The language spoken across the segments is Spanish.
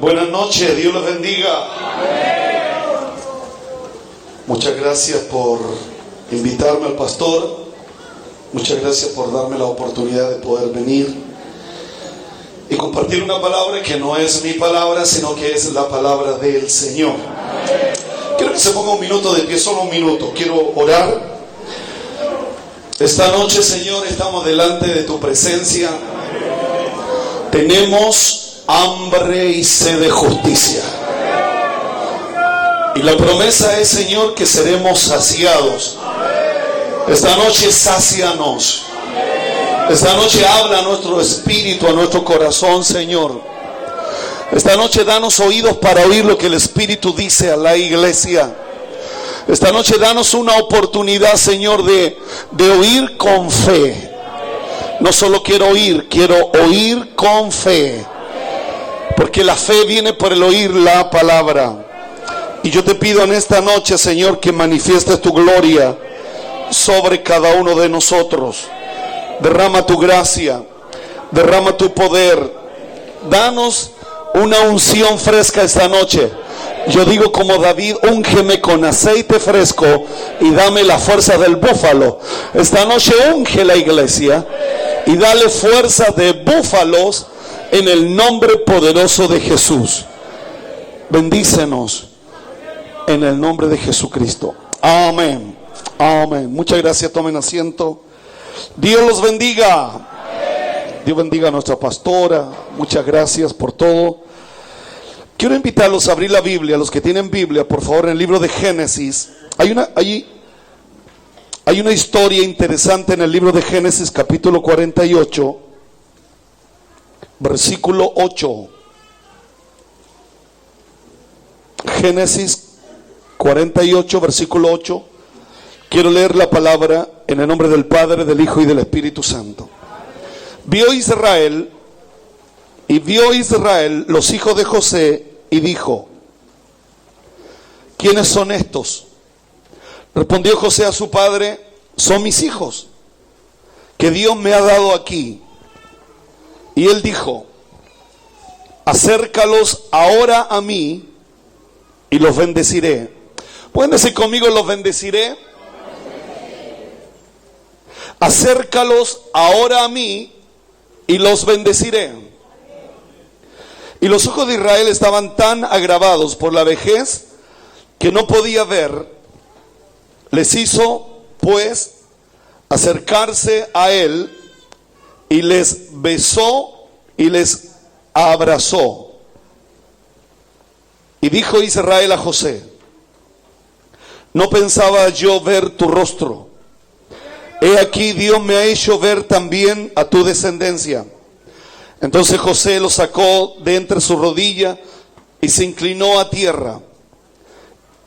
Buenas noches, Dios los bendiga. Muchas gracias por invitarme al pastor. Muchas gracias por darme la oportunidad de poder venir y compartir una palabra que no es mi palabra, sino que es la palabra del Señor. Quiero que se ponga un minuto de pie, solo un minuto. Quiero orar. Esta noche, Señor, estamos delante de tu presencia. Tenemos hambre y sed de justicia. Y la promesa es, Señor, que seremos saciados. Esta noche sácianos. Esta noche habla a nuestro espíritu, a nuestro corazón, Señor. Esta noche danos oídos para oír lo que el Espíritu dice a la iglesia. Esta noche danos una oportunidad, Señor, de oír con fe. No solo quiero oír con fe. Porque la fe viene por el oír la palabra. Y yo te pido en esta noche, Señor, que manifiestes tu gloria sobre cada uno de nosotros. Derrama tu gracia, derrama tu poder. Danos una unción fresca esta noche. Yo digo como David: úngeme con aceite fresco y dame la fuerza del búfalo. Esta noche unge la iglesia y dale fuerza de búfalos en el nombre poderoso de Jesús. Bendícenos en el nombre de Jesucristo. Amén. Amén. Muchas gracias. Tomen asiento. Dios los bendiga. Dios bendiga a nuestra pastora. Muchas gracias por todo. Quiero invitarlos a abrir la Biblia, a los que tienen Biblia, por favor, en el libro de Génesis. Hay una historia interesante en el libro de Génesis, capítulo 48, versículo 8. Génesis 48, versículo 8. Quiero leer la palabra en el nombre del Padre, del Hijo y del Espíritu Santo. Vio Israel los hijos de José y dijo: ¿quiénes son estos? Respondió José a su padre: son mis hijos, que Dios me ha dado aquí. Y él dijo: acércalos ahora a mí y los bendeciré. ¿Pueden decir conmigo: los bendeciré? Acércalos ahora a mí y los bendeciré. Y los ojos de Israel estaban tan agravados por la vejez que no podía ver. Les hizo pues acercarse a él y les besó y les abrazó. Y dijo Israel a José: no pensaba yo ver tu rostro. He aquí, Dios me ha hecho ver también a tu descendencia. Entonces José los sacó de entre su rodilla y se inclinó a tierra.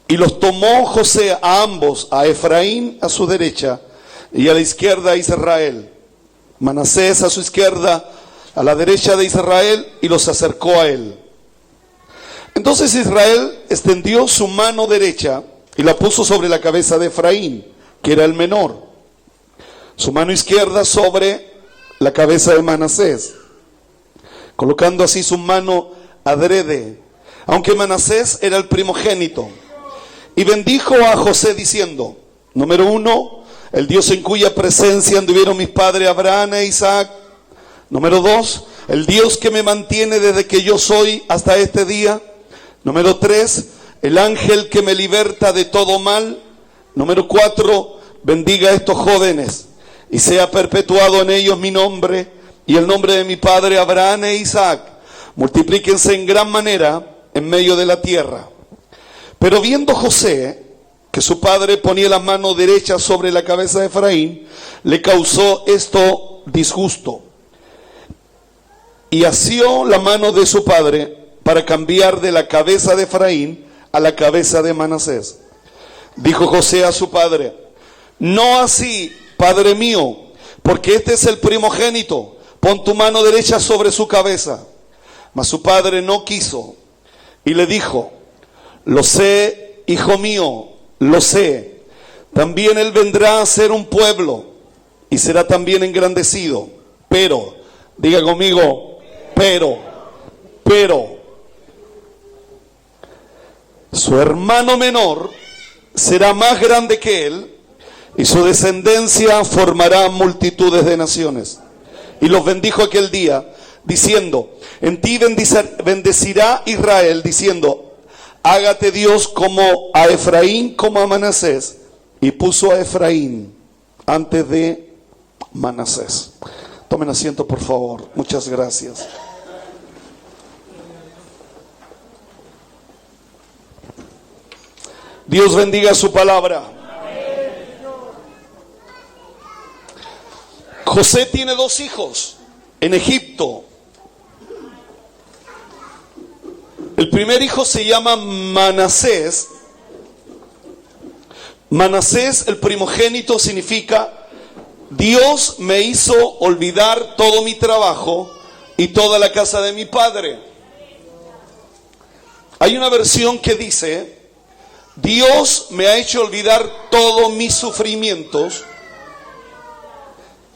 Y los tomó José a ambos, a Efraín a su derecha y a la izquierda a Israel, Manasés a su izquierda, a la derecha de Israel, y los acercó a él. Entonces Israel extendió su mano derecha y la puso sobre la cabeza de Efraín, que era el menor, su mano izquierda sobre la cabeza de Manasés, colocando así su mano adrede, aunque Manasés era el primogénito. Y bendijo a José diciendo: número 1, el Dios en cuya presencia anduvieron mis padres Abraham e Isaac. Número 2, el Dios que me mantiene desde que yo soy hasta este día. Número 3, el ángel que me liberta de todo mal. Número 4, bendiga a estos jóvenes y sea perpetuado en ellos mi nombre y el nombre de mi padre Abraham e Isaac. Multiplíquense en gran manera en medio de la tierra. Pero viendo José que su padre ponía la mano derecha sobre la cabeza de Efraín, le causó esto disgusto. Y asió la mano de su padre para cambiar de la cabeza de Efraín a la cabeza de Manasés. Dijo José a su padre: no así, padre mío, porque este es el primogénito. Pon tu mano derecha sobre su cabeza. Mas su padre no quiso y le dijo: lo sé, hijo mío, lo sé. También él vendrá a ser un pueblo y será también engrandecido. Pero, diga conmigo, pero, Su hermano menor será más grande que él, y su descendencia formará multitudes de naciones. Y los bendijo aquel día, diciendo: en ti bendecirá Israel, diciendo: hágate Dios como a Efraín, como a Manasés. Y puso a Efraín antes de Manasés. Tomen asiento, por favor. Muchas gracias. Dios bendiga su palabra. José tiene 2 hijos en Egipto. El primer hijo se llama Manasés. Manasés, el primogénito, significa: Dios me hizo olvidar todo mi trabajo y toda la casa de mi padre. Hay una versión que dice: Dios me ha hecho olvidar todos mis sufrimientos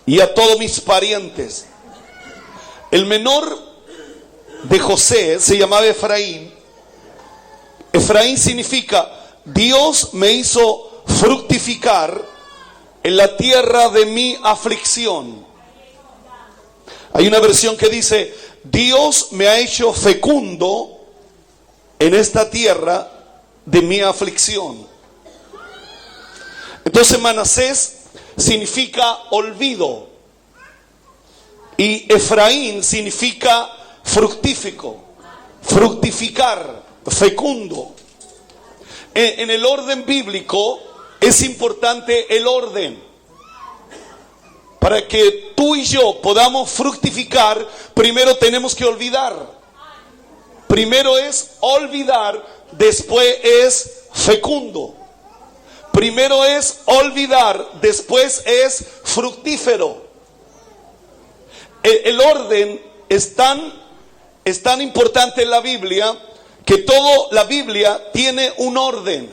y a todos mis parientes. El menor de José se llamaba Efraín. Efraín significa: Dios me hizo fructificar en la tierra de mi aflicción. Hay una versión que dice: Dios me ha hecho fecundo en esta tierra de mi aflicción. Entonces Manasés significa olvido y Efraín significa fructífico, fructificar, fecundo. En el orden bíblico es importante el orden. Para que tú y yo podamos fructificar, primero tenemos que olvidar. Primero es olvidar, después es fecundo. Primero es olvidar, después es fructífero. El orden es tan importante en la Biblia que toda la Biblia tiene un orden.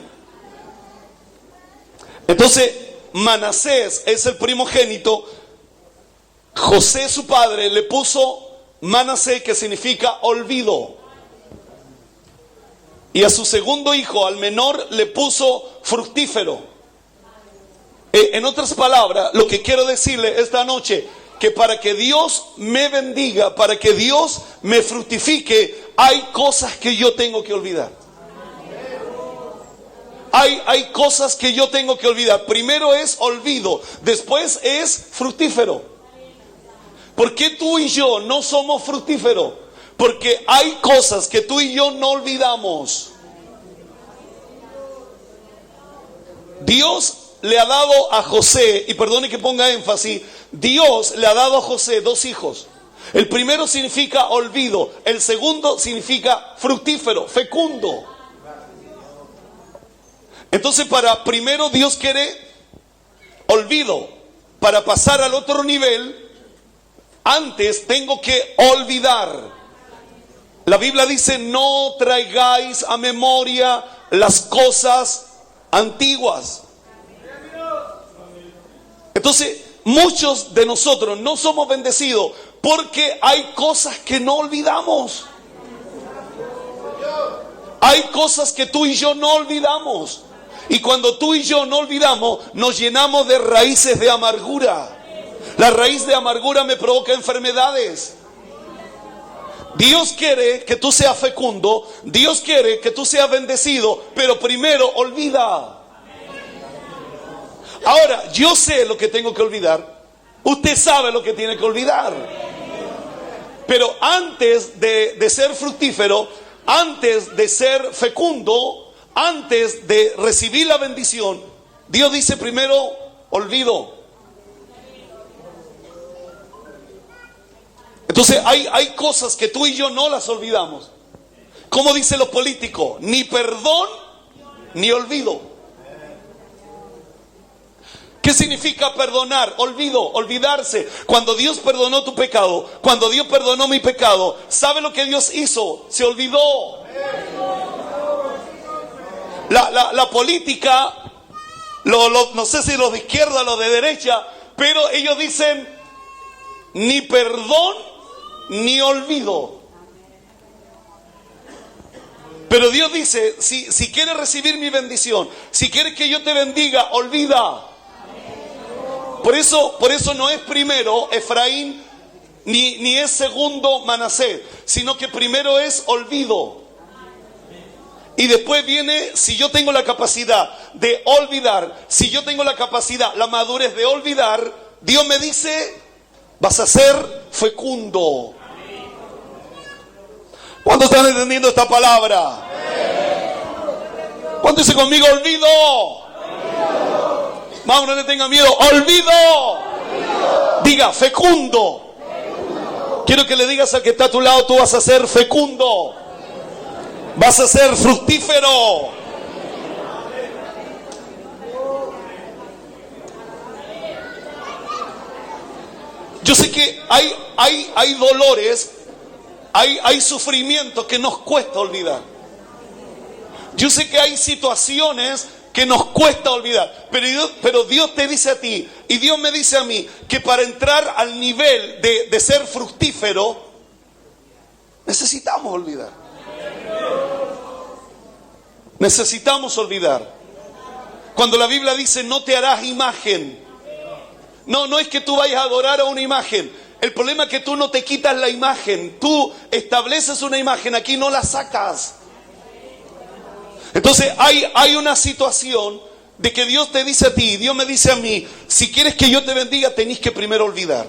Entonces, Manasés es el primogénito. José, su padre, le puso Manasés, que significa olvido. Y a su segundo hijo, al menor, le puso fructífero. En otras palabras, lo que quiero decirle esta noche, que para que Dios me bendiga, para que Dios me fructifique, hay cosas que yo tengo que olvidar. Hay cosas que yo tengo que olvidar. Primero es olvido, después es fructífero. ¿Por qué tú y yo no somos fructíferos? Porque hay cosas que tú y yo no olvidamos. Dios le ha dado a José, y perdone que ponga énfasis, Dios le ha dado a José 2 hijos. El primero significa olvido, el segundo significa fructífero, fecundo. Entonces, primero Dios quiere olvido. Para pasar al otro nivel, antes tengo que olvidar. La Biblia dice: no traigáis a memoria las cosas antiguas. Entonces, muchos de nosotros no somos bendecidos porque hay cosas que no olvidamos. Hay cosas que tú y yo no olvidamos. Y cuando tú y yo no olvidamos, nos llenamos de raíces de amargura. La raíz de amargura me provoca enfermedades. Dios quiere que tú seas fecundo, Dios quiere que tú seas bendecido, pero primero olvida. Ahora, yo sé lo que tengo que olvidar, usted sabe lo que tiene que olvidar. Pero antes de ser fructífero, antes de ser fecundo, antes de recibir la bendición, Dios dice primero olvido. Entonces hay cosas que tú y yo no las olvidamos. Como dicen los políticos: ni perdón ni olvido. ¿Qué significa perdonar? Olvido, olvidarse. Cuando Dios perdonó tu pecado, cuando Dios perdonó mi pecado, ¿sabe lo que Dios hizo? Se olvidó. La política, no sé si los de izquierda o los de derecha, pero ellos dicen: ni perdón ni olvido. Pero Pero Dios dice, si quieres recibir mi bendición, si quieres que yo te bendiga, olvida. Por eso no es primero Efraín ni es segundo Manasés, sino que primero es olvido. Y después viene, si yo tengo la capacidad de olvidar, si yo tengo la capacidad, la madurez de olvidar, Dios me dice, vas a ser fecundo. ¿Cuántos están entendiendo esta palabra? ¿Cuántos dice conmigo, olvido? Vamos, no le tenga miedo, olvido. Diga, fecundo. Quiero que le digas al que está a tu lado, tú vas a ser fecundo. Vas a ser fructífero. Yo sé que hay dolores, hay sufrimiento que nos cuesta olvidar. Yo sé que hay situaciones que nos cuesta olvidar, pero Dios te dice a ti y Dios me dice a mí que para entrar al nivel de ser fructífero necesitamos olvidar. Necesitamos olvidar. Cuando la Biblia dice no te harás imagen, no es que tú vayas a adorar a una imagen. El problema es que tú no te quitas la imagen, tú estableces una imagen, aquí no la sacas. Entonces hay una situación de que Dios te dice a ti, Dios me dice a mí, si quieres que yo te bendiga, tenés que primero olvidar.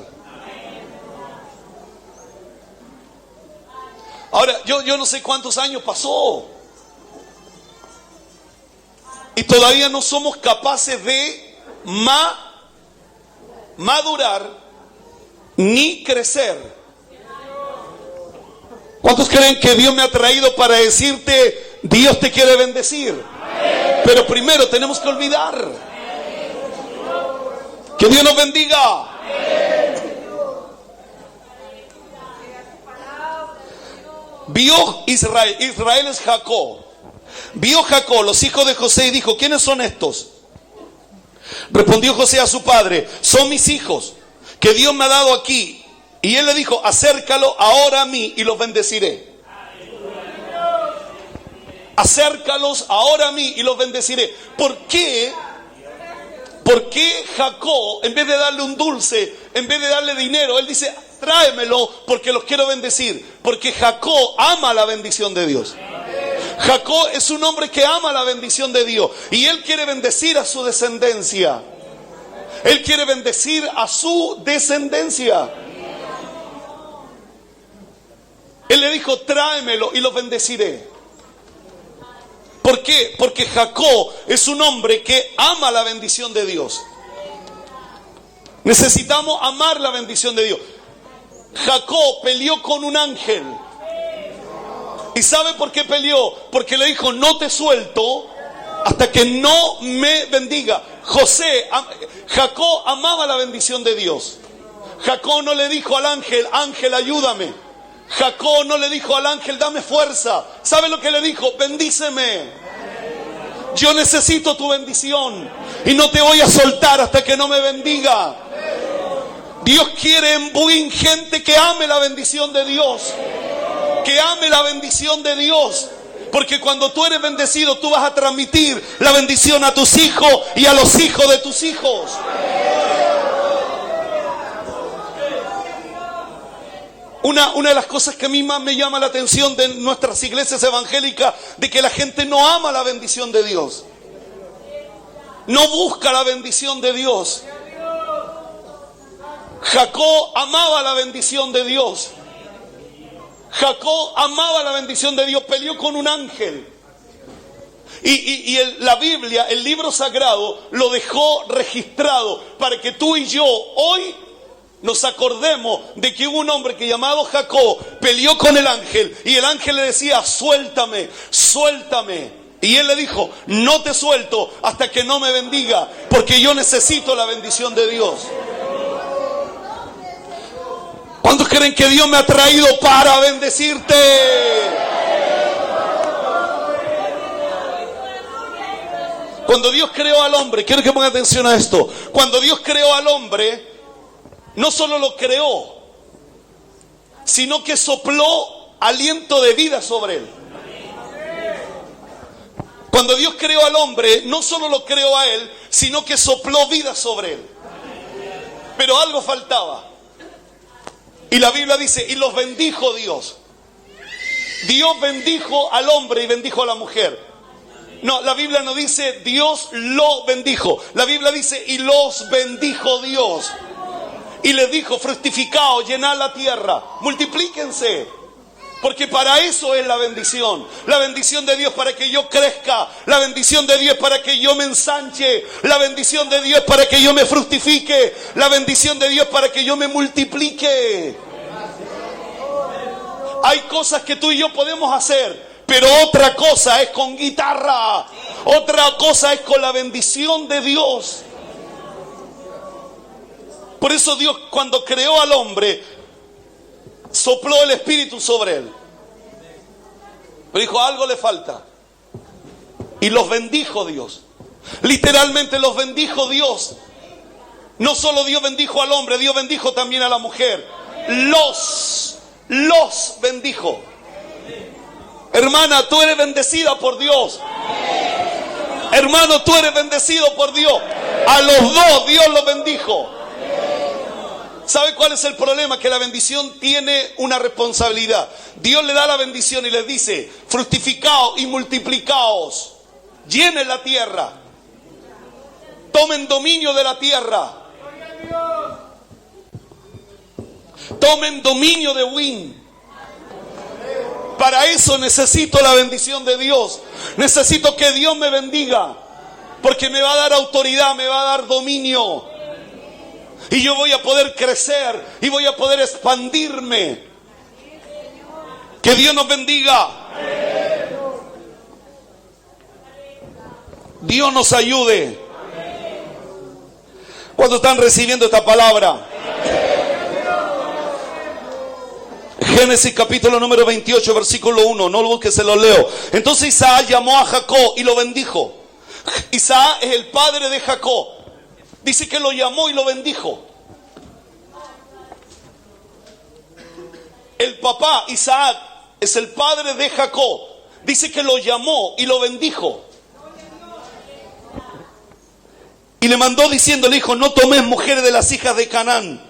Ahora, yo no sé cuántos años pasó y todavía no somos capaces de madurar ni crecer. ¿Cuántos creen que Dios me ha traído para decirte, Dios te quiere bendecir? Pero primero tenemos que olvidar. Que Dios nos bendiga. Vio Israel es Jacob. Vio Jacob los hijos de José y dijo, ¿quiénes son estos? Respondió José a su padre, son mis hijos que Dios me ha dado aquí. Y él le dijo, acércalo ahora a mí y los bendeciré. Acércalos ahora a mí y los bendeciré. ¿Por qué Jacob, en vez de darle un dulce, en vez de darle dinero, él dice, tráemelo porque los quiero bendecir? Porque Jacob ama la bendición de Dios. Jacob es un hombre que ama la bendición de Dios y él quiere bendecir a su descendencia. Él quiere bendecir a su descendencia. Él le dijo, tráemelo y los bendeciré. ¿Por qué? Porque Jacob es un hombre que ama la bendición de Dios. Necesitamos amar la bendición de Dios. Jacob peleó con un ángel. ¿Y sabe por qué peleó? Porque le dijo, no te suelto hasta que no me bendiga. Jacob amaba la bendición de Dios. Jacob no le dijo al ángel, ángel, ayúdame. Jacob no le dijo al ángel, dame fuerza. ¿Sabe lo que le dijo? Bendíceme. Yo necesito tu bendición y no te voy a soltar hasta que no me bendiga. Dios quiere en Buin gente que ame la bendición de Dios. Que ame la bendición de Dios. Porque cuando tú eres bendecido, tú vas a transmitir la bendición a tus hijos y a los hijos de tus hijos. Una de las cosas que a mí más me llama la atención de nuestras iglesias evangélicas, de que la gente no ama la bendición de Dios. No busca la bendición de Dios. Jacob amaba la bendición de Dios. Jacob amaba la bendición de Dios, peleó con un ángel. Y la Biblia, el libro sagrado, lo dejó registrado para que tú y yo hoy nos acordemos de que hubo un hombre que llamado Jacob peleó con el ángel y el ángel le decía, suéltame, suéltame. Y él le dijo, no te suelto hasta que no me bendiga, porque yo necesito la bendición de Dios. ¿Cuántos creen que Dios me ha traído para bendecirte? Cuando Dios creó al hombre, quiero que pongan atención a esto. Cuando Dios creó al hombre, no solo lo creó, sino que sopló aliento de vida sobre él. Cuando Dios creó al hombre, no solo lo creó a él, sino que sopló vida sobre él. Pero algo faltaba. Y la Biblia dice, y los bendijo Dios. Dios bendijo al hombre y bendijo a la mujer. No, la Biblia no dice Dios lo bendijo. La Biblia dice, y los bendijo Dios. Y les dijo, fructificaos, llenad la tierra, multiplíquense. Porque para eso es la bendición. La bendición de Dios para que yo crezca. La bendición de Dios para que yo me ensanche. La bendición de Dios para que yo me fructifique. La bendición de Dios para que yo me multiplique. Hay cosas que tú y yo podemos hacer, pero otra cosa es con guitarra. Otra cosa es con la bendición de Dios. Por eso Dios, cuando creó al hombre, sopló el Espíritu sobre él. Pero dijo, algo le falta. Y los bendijo Dios. Literalmente los bendijo Dios. No solo Dios bendijo al hombre, Dios bendijo también a la mujer. Los bendijo. Hermana, tú eres bendecida por Dios. Hermano, tú eres bendecido por Dios. A los dos Dios los bendijo. ¿Sabe cuál es el problema? Que la bendición tiene una responsabilidad. Dios le da la bendición y les dice, fructificaos y multiplicaos, llenen la tierra, tomen dominio de la tierra, tomen dominio de Win. Para eso necesito la bendición de Dios. Necesito que Dios me bendiga, porque me va a dar autoridad, me va a dar dominio. Y yo voy a poder crecer y voy a poder expandirme. Que Dios nos bendiga. Dios nos ayude. ¿Cuántos están recibiendo esta palabra? Génesis capítulo número 28, versículo 1. No lo busques, se lo leo. Entonces Isaac llamó a Jacob y lo bendijo. Isaac es el padre de Jacob. Dice que lo llamó y lo bendijo. El papá, Isaac, es el padre de Jacob. Dice que lo llamó y lo bendijo. Y le mandó diciendo, le dijo, no tomes mujeres de las hijas de Canaán.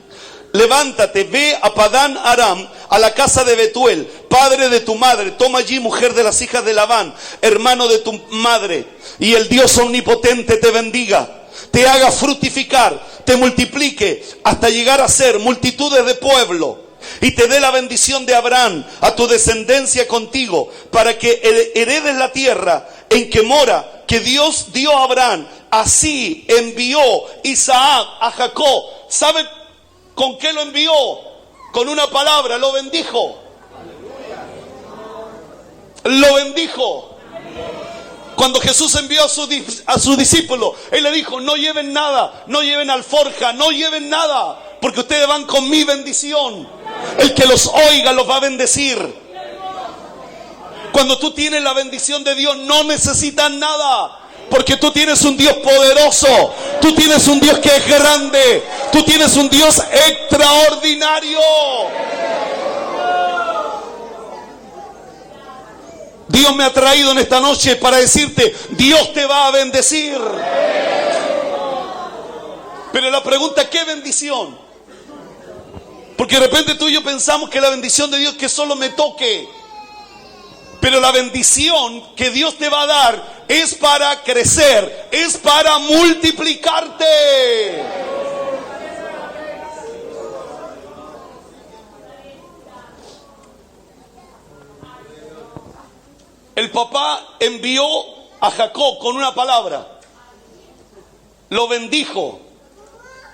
Levántate, ve a Padán Aram, a la casa de Betuel, padre de tu madre. Toma allí mujer de las hijas de Labán, hermano de tu madre. Y el Dios omnipotente te bendiga, te haga fructificar, te multiplique, hasta llegar a ser multitudes de pueblo. Y te dé la bendición de Abraham a tu descendencia contigo, para que heredes la tierra en que mora, que Dios dio a Abraham. Así envió Isaac a Jacob. ¿Sabe con qué lo envió? Con una palabra, lo bendijo. Lo bendijo. Cuando Jesús envió a sus discípulos, Él le dijo, no lleven nada, no lleven alforja, no lleven nada, porque ustedes van con mi bendición. El que los oiga los va a bendecir. Cuando tú tienes la bendición de Dios, no necesitas nada, porque tú tienes un Dios poderoso, tú tienes un Dios que es grande, tú tienes un Dios extraordinario. Dios me ha traído en esta noche para decirte, Dios te va a bendecir. Pero la pregunta, ¿qué bendición? Porque de repente tú y yo pensamos que la bendición de Dios es que solo me toque. Pero la bendición que Dios te va a dar es para crecer, es para multiplicarte. El papá envió a Jacob con una palabra. Lo bendijo.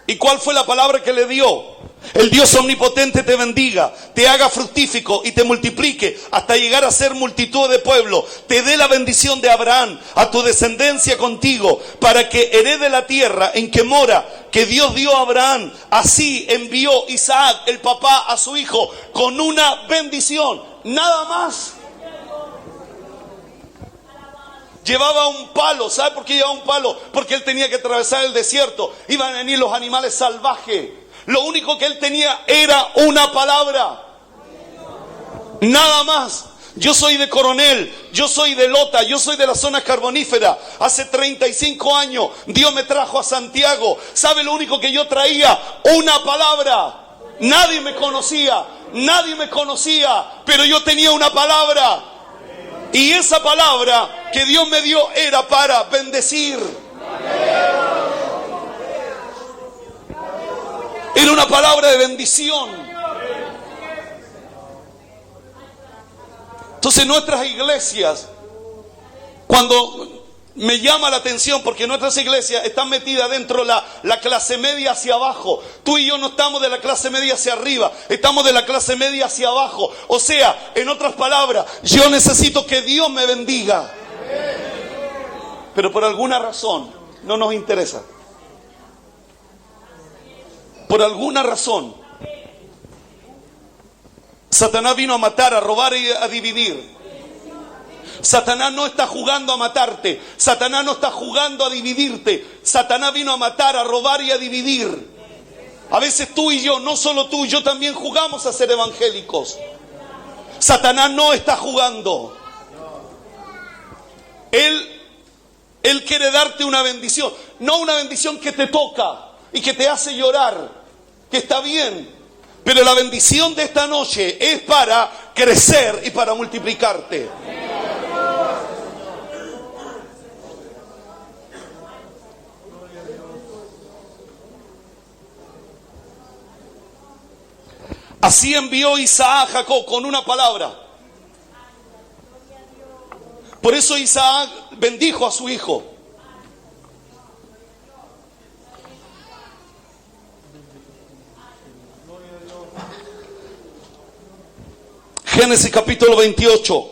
¿Y cuál fue la palabra que le dio? El Dios omnipotente te bendiga, te haga fructífico y te multiplique hasta llegar a ser multitud de pueblo. Te dé la bendición de Abraham a tu descendencia contigo, para que herede la tierra en que mora, que Dios dio a Abraham. Así envió Isaac, el papá, a su hijo con una bendición. Nada más. Llevaba un palo. ¿Sabe por qué llevaba un palo? Porque él tenía que atravesar el desierto. Iban a venir los animales salvajes. Lo único que él tenía era una palabra. Nada más. Yo soy de Coronel, yo soy de Lota, yo soy de la zona carbonífera. Hace 35 años Dios me trajo a Santiago. ¿Sabe lo único que yo traía? Una palabra. Nadie me conocía, pero yo tenía una palabra. Y esa palabra que Dios me dio era para bendecir. Era una palabra de bendición. Entonces nuestras iglesias, cuando me llama la atención, porque nuestras iglesias están metidas dentro de la clase media hacia abajo. Tú y yo no estamos de la clase media hacia arriba, estamos de la clase media hacia abajo. O sea, en otras palabras, yo necesito que Dios me bendiga. Pero por alguna razón no nos interesa. Por alguna razón Satanás vino a matar, a robar y a dividir. Satanás no está jugando a matarte. Satanás no está jugando a dividirte. Satanás vino a matar, a robar y a dividir. A veces tú y yo, no solo tú, yo también jugamos a ser evangélicos. Satanás no está jugando. Él quiere darte una bendición. No una bendición que te toca y que te hace llorar, que está bien. Pero la bendición de esta noche es para crecer y para multiplicarte. Así envió Isaac a Jacob con una palabra. Por eso Isaac bendijo a su hijo. Génesis capítulo 28,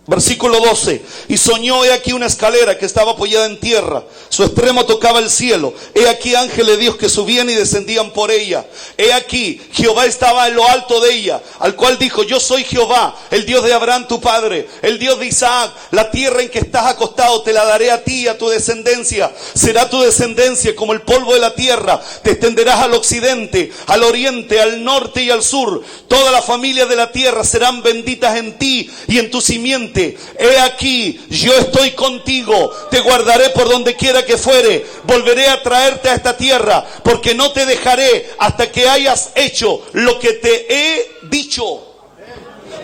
versículo 12. Y soñó, he aquí una escalera que estaba apoyada en tierra. Su extremo tocaba el cielo. He aquí ángeles de Dios que subían y descendían por ella. He aquí Jehová estaba en lo alto de ella, al cual dijo: yo soy Jehová, el Dios de Abraham tu padre, el Dios de Isaac. La tierra en que estás acostado te la daré a ti y a tu descendencia. Será tu descendencia como el polvo de la tierra. Te extenderás al occidente, al oriente, al norte y al sur. Toda la familia de la tierra serán benditas en ti y en tu simiente. He aquí, yo estoy contigo, te guardaré por donde quiera que fuere, volveré a traerte a esta tierra, porque no te dejaré hasta que hayas hecho lo que te he dicho.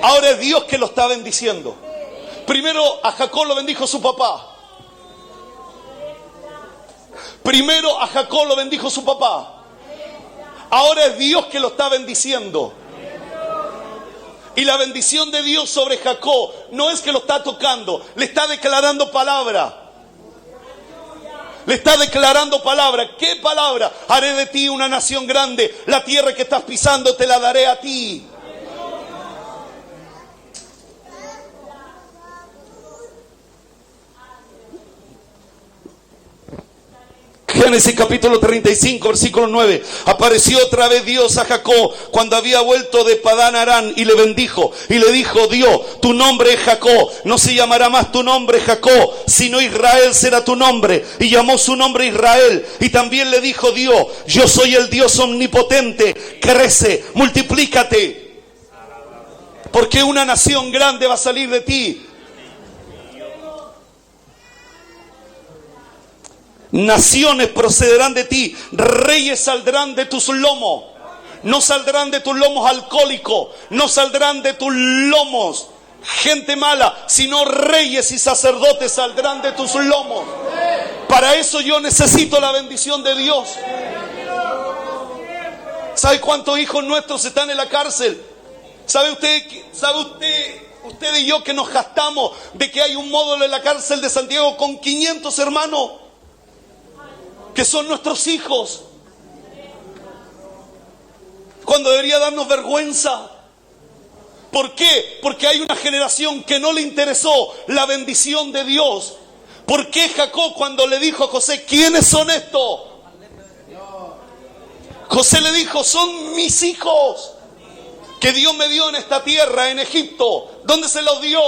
Ahora es Dios que lo está bendiciendo. Primero a Jacob lo bendijo su papá. Primero a Jacob lo bendijo su papá. Ahora es Dios que lo está bendiciendo. Y la bendición de Dios sobre Jacob no es que lo está tocando, le está declarando palabra. Le está declarando palabra. ¿Qué palabra? Haré de ti una nación grande. La tierra que estás pisando te la daré a ti. Génesis capítulo 35, versículo 9. Apareció otra vez Dios a Jacob cuando había vuelto de Padán Aram y le bendijo. Y le dijo Dios: tu nombre es Jacob, no se llamará más tu nombre Jacob, sino Israel será tu nombre. Y llamó su nombre Israel. Y también le dijo Dios: yo soy el Dios omnipotente, crece, multiplícate, porque una nación grande va a salir de ti. Naciones procederán de ti, reyes saldrán de tus lomos. No saldrán de tus lomos alcohólicos, no saldrán de tus lomos gente mala, sino reyes y sacerdotes saldrán de tus lomos. Para eso yo necesito la bendición de Dios. ¿Sabe cuántos hijos nuestros están en la cárcel? ¿Sabe usted y yo que nos gastamos de que hay un módulo en la cárcel de Santiago con 500 hermanos? Que son nuestros hijos, cuando debería darnos vergüenza. ¿Por qué? Porque hay una generación que no le interesó la bendición de Dios. ¿Por qué Jacob, cuando le dijo a José: ¿quiénes son estos? José le dijo: son mis hijos que Dios me dio en esta tierra, en Egipto. ¿Dónde se los dio?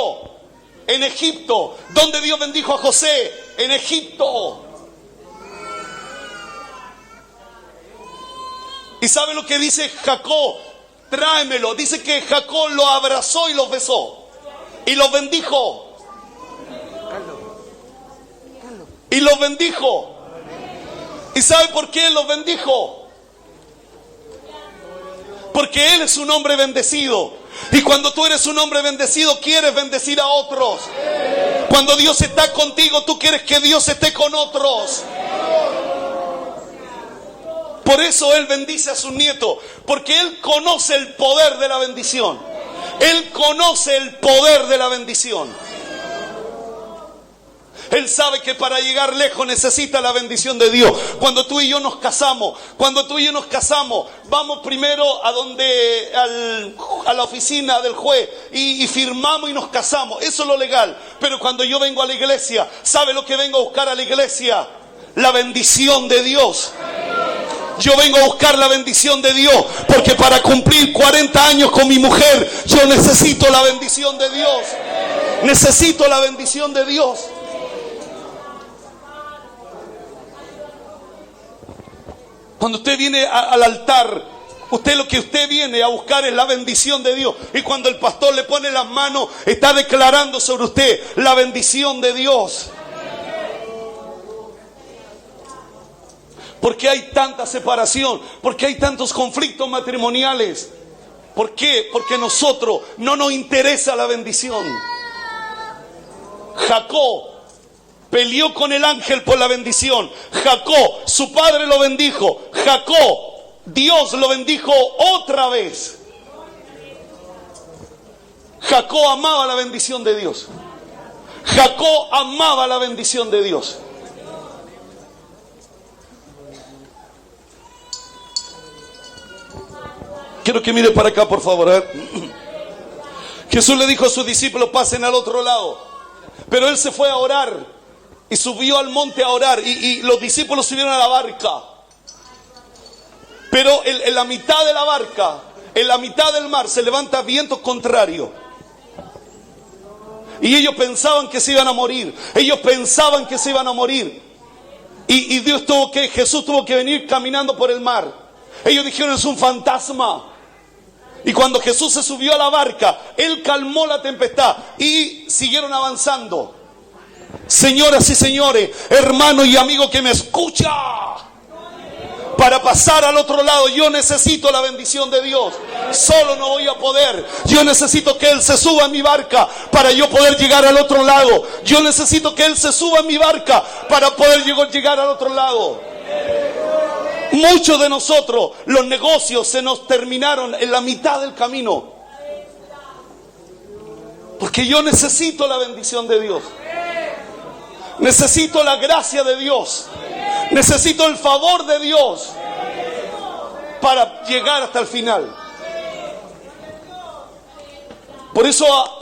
En Egipto. ¿Dónde Dios bendijo a José? En Egipto. ¿Y sabe lo que dice Jacob? Tráemelo. Dice que Jacob lo abrazó y los besó. Y los bendijo. Y los bendijo. ¿Y sabe por qué los bendijo? Porque Él es un hombre bendecido. Y cuando tú eres un hombre bendecido, quieres bendecir a otros. Cuando Dios está contigo, tú quieres que Dios esté con otros. Por eso Él bendice a sus nietos, porque Él conoce el poder de la bendición. Él conoce el poder de la bendición. Él sabe que para llegar lejos necesita la bendición de Dios. Cuando tú y yo nos casamos, vamos primero a la oficina del juez y firmamos y nos casamos. Eso es lo legal. Pero cuando yo vengo a la iglesia, ¿sabe lo que vengo a buscar a la iglesia? La bendición de Dios. Yo vengo a buscar la bendición de Dios, porque para cumplir 40 años con mi mujer, yo necesito la bendición de Dios. Necesito la bendición de Dios. Cuando usted viene al altar, lo que usted viene a buscar es la bendición de Dios. Y cuando el pastor le pone las manos, está declarando sobre usted la bendición de Dios. ¿Por qué hay tanta separación? ¿Por qué hay tantos conflictos matrimoniales? ¿Por qué? Porque a nosotros no nos interesa la bendición. Jacob peleó con el ángel por la bendición. Jacob, su padre lo bendijo. Jacob, Dios lo bendijo otra vez. Jacob amaba la bendición de Dios. Jacob amaba la bendición de Dios. Quiero que mire para acá, por favor. Jesús le dijo a sus discípulos: pasen al otro lado. Pero Él se fue a orar y subió al monte a orar. Y los discípulos subieron a la barca. Pero en la mitad de la barca, en la mitad del mar, se levanta viento contrario. Y ellos pensaban que se iban a morir. Ellos pensaban que se iban a morir. Y Jesús tuvo que venir caminando por el mar. Ellos dijeron: es un fantasma. Y cuando Jesús se subió a la barca, Él calmó la tempestad y siguieron avanzando. Señoras y señores, hermano y amigo que me escucha, para pasar al otro lado yo necesito la bendición de Dios. Solo no voy a poder. Yo necesito que Él se suba a mi barca para yo poder llegar al otro lado. Yo necesito que Él se suba a mi barca para poder llegar al otro lado. Muchos de nosotros, los negocios se nos terminaron en la mitad del camino. Porque yo necesito la bendición de Dios. Necesito la gracia de Dios. Necesito el favor de Dios para llegar hasta el final. Por eso a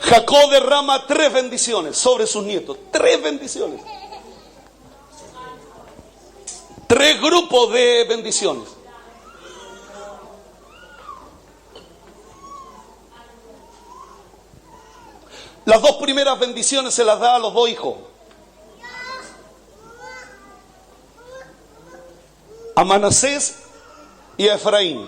Jacob derrama 3 bendiciones sobre sus nietos. 3 bendiciones. 3 grupos de bendiciones. Las 2 primeras bendiciones se las da a los 2 hijos. A Manasés y a Efraín.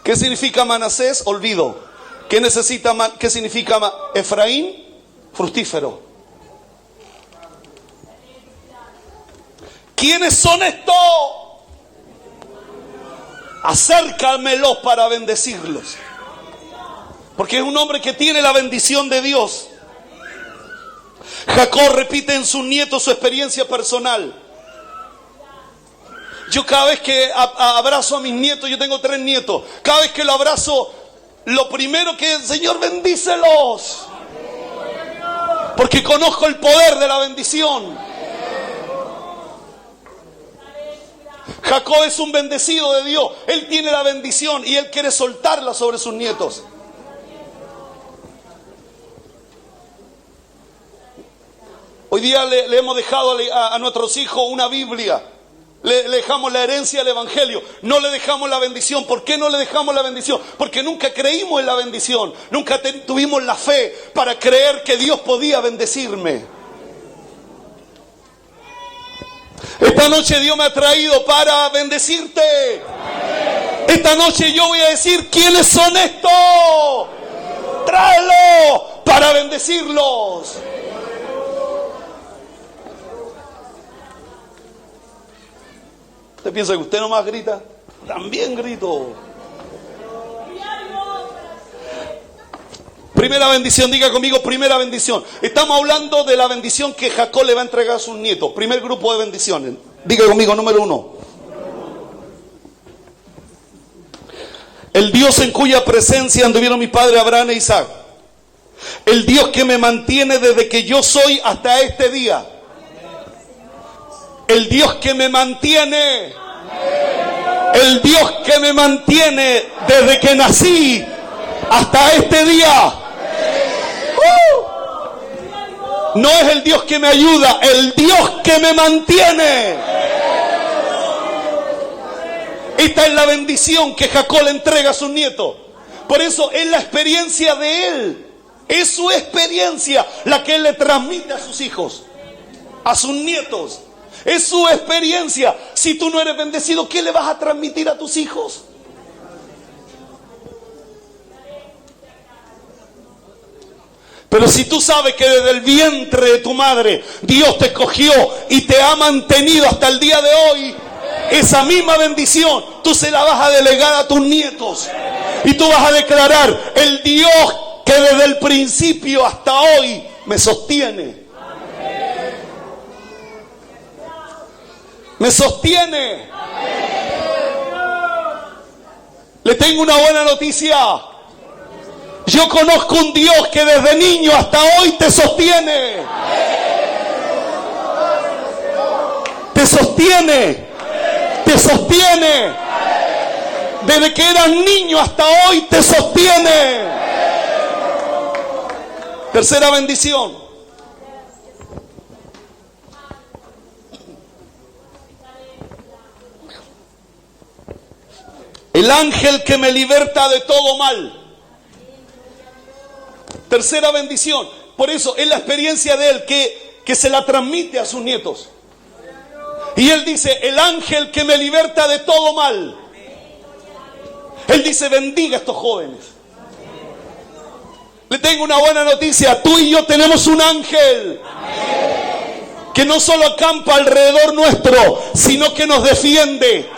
¿Qué significa Manasés? Olvido. ¿Qué significa Efraín? Fructífero. ¿Quiénes son estos? Acércamelos para bendecirlos. Porque es un hombre que tiene la bendición de Dios. Jacob repite en sus nietos su experiencia personal. Yo cada vez que abrazo a mis nietos, yo tengo 3 nietos. Cada vez que lo abrazo, lo primero que Señor, bendícelos. Porque conozco el poder de la bendición. Jacob es un bendecido de Dios. Él tiene la bendición y él quiere soltarla sobre sus nietos. Hoy día le hemos dejado a nuestros hijos una Biblia. Le dejamos la herencia del Evangelio. No le dejamos la bendición. ¿Por qué no le dejamos la bendición? Porque nunca creímos en la bendición. Nunca tuvimos la fe para creer que Dios podía bendecirme. Esta noche Dios me ha traído para bendecirte. Esta noche yo voy a decir: ¿quiénes son estos? Tráelo para bendecirlos. ¿Usted piensa que usted nomás grita? También grito. Primera bendición, diga conmigo, primera bendición. Estamos hablando de la bendición que Jacob le va a entregar a sus nietos. Primer grupo de bendiciones. Diga conmigo, número 1. El Dios en cuya presencia anduvieron mi padre Abraham e Isaac. El Dios que me mantiene desde que yo soy hasta este día. El Dios que me mantiene. El Dios que me mantiene desde que nací hasta este día. No es el Dios que me ayuda, el Dios que me mantiene. Esta es la bendición que Jacob le entrega a sus nietos. Por eso es la experiencia de él. Es su experiencia la que él le transmite a sus hijos, a sus nietos. Es su experiencia. Si tú no eres bendecido, ¿qué le vas a transmitir a tus hijos? Pero si tú sabes que desde el vientre de tu madre Dios te escogió y te ha mantenido hasta el día de hoy, esa misma bendición tú se la vas a delegar a tus nietos. Y tú vas a declarar: el Dios que desde el principio hasta hoy me sostiene. Me sostiene. Le tengo una buena noticia. Yo conozco un Dios que desde niño hasta hoy te sostiene. Te sostiene. Te sostiene. Desde que eras niño hasta hoy te sostiene. Tercera bendición. El ángel que me liberta de todo mal. Tercera bendición. Por eso es la experiencia de él que se la transmite a sus nietos. Y él dice: el ángel que me liberta de todo mal. Él dice: bendiga a estos jóvenes. Le tengo una buena noticia. Tú y yo tenemos un ángel que no solo acampa alrededor nuestro, sino que nos defiende.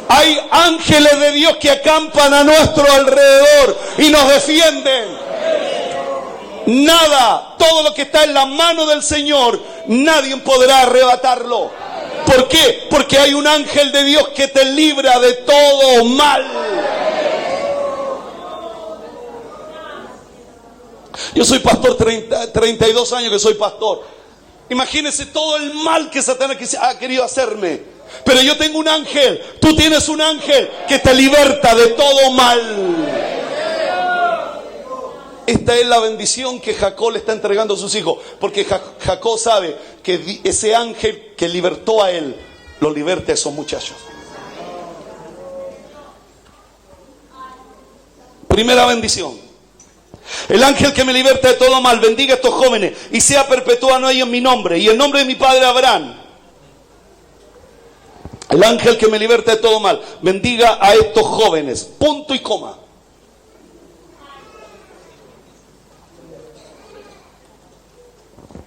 Hay ángeles de Dios que acampan a nuestro alrededor y nos defienden. Nada, todo lo que está en la mano del Señor, nadie podrá arrebatarlo. ¿Por qué? Porque hay un ángel de Dios que te libra de todo mal. Yo soy pastor, 32 años que soy pastor. Imagínense todo el mal que Satanás ha querido hacerme. Pero yo tengo un ángel, tú tienes un ángel que te liberta de todo mal. Esta es la bendición que Jacob le está entregando a sus hijos. Porque Jacob sabe que ese ángel que libertó a él, lo liberta a esos muchachos. Primera bendición. El ángel que me liberta de todo mal, bendiga a estos jóvenes y sea perpetuado ellos en mi nombre y el nombre de mi padre Abraham. El ángel que me liberta de todo mal, bendiga a estos jóvenes. Punto y coma.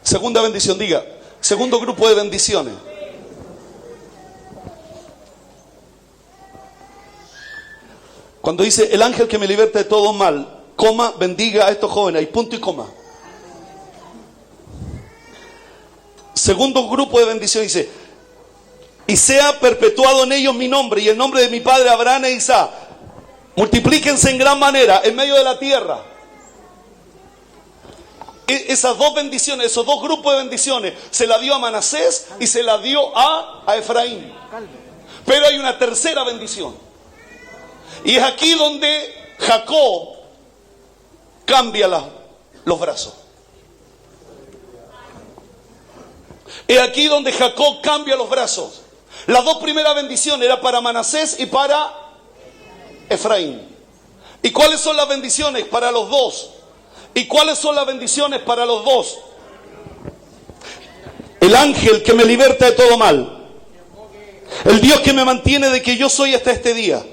Segunda bendición, diga. Segundo grupo de bendiciones. Cuando dice el ángel que me liberta de todo mal, coma, bendiga a estos jóvenes. Hay punto y coma. Segundo grupo de bendición dice: y sea perpetuado en ellos mi nombre y el nombre de mi padre Abraham e Isaac. Multiplíquense en gran manera en medio de la tierra. Esas dos bendiciones, esos dos grupos de bendiciones, se la dio a Manasés y se la dio a Efraín. Pero hay una tercera bendición. Y es aquí donde Jacob cambia los brazos. Es aquí donde Jacob cambia los brazos. Las dos primeras bendiciones eran para Manasés y para Efraín. ¿Y cuáles son las bendiciones para los dos? ¿Y cuáles son las bendiciones para los dos? El ángel que me liberta de todo mal. El Dios que me mantiene de que yo soy hasta este día.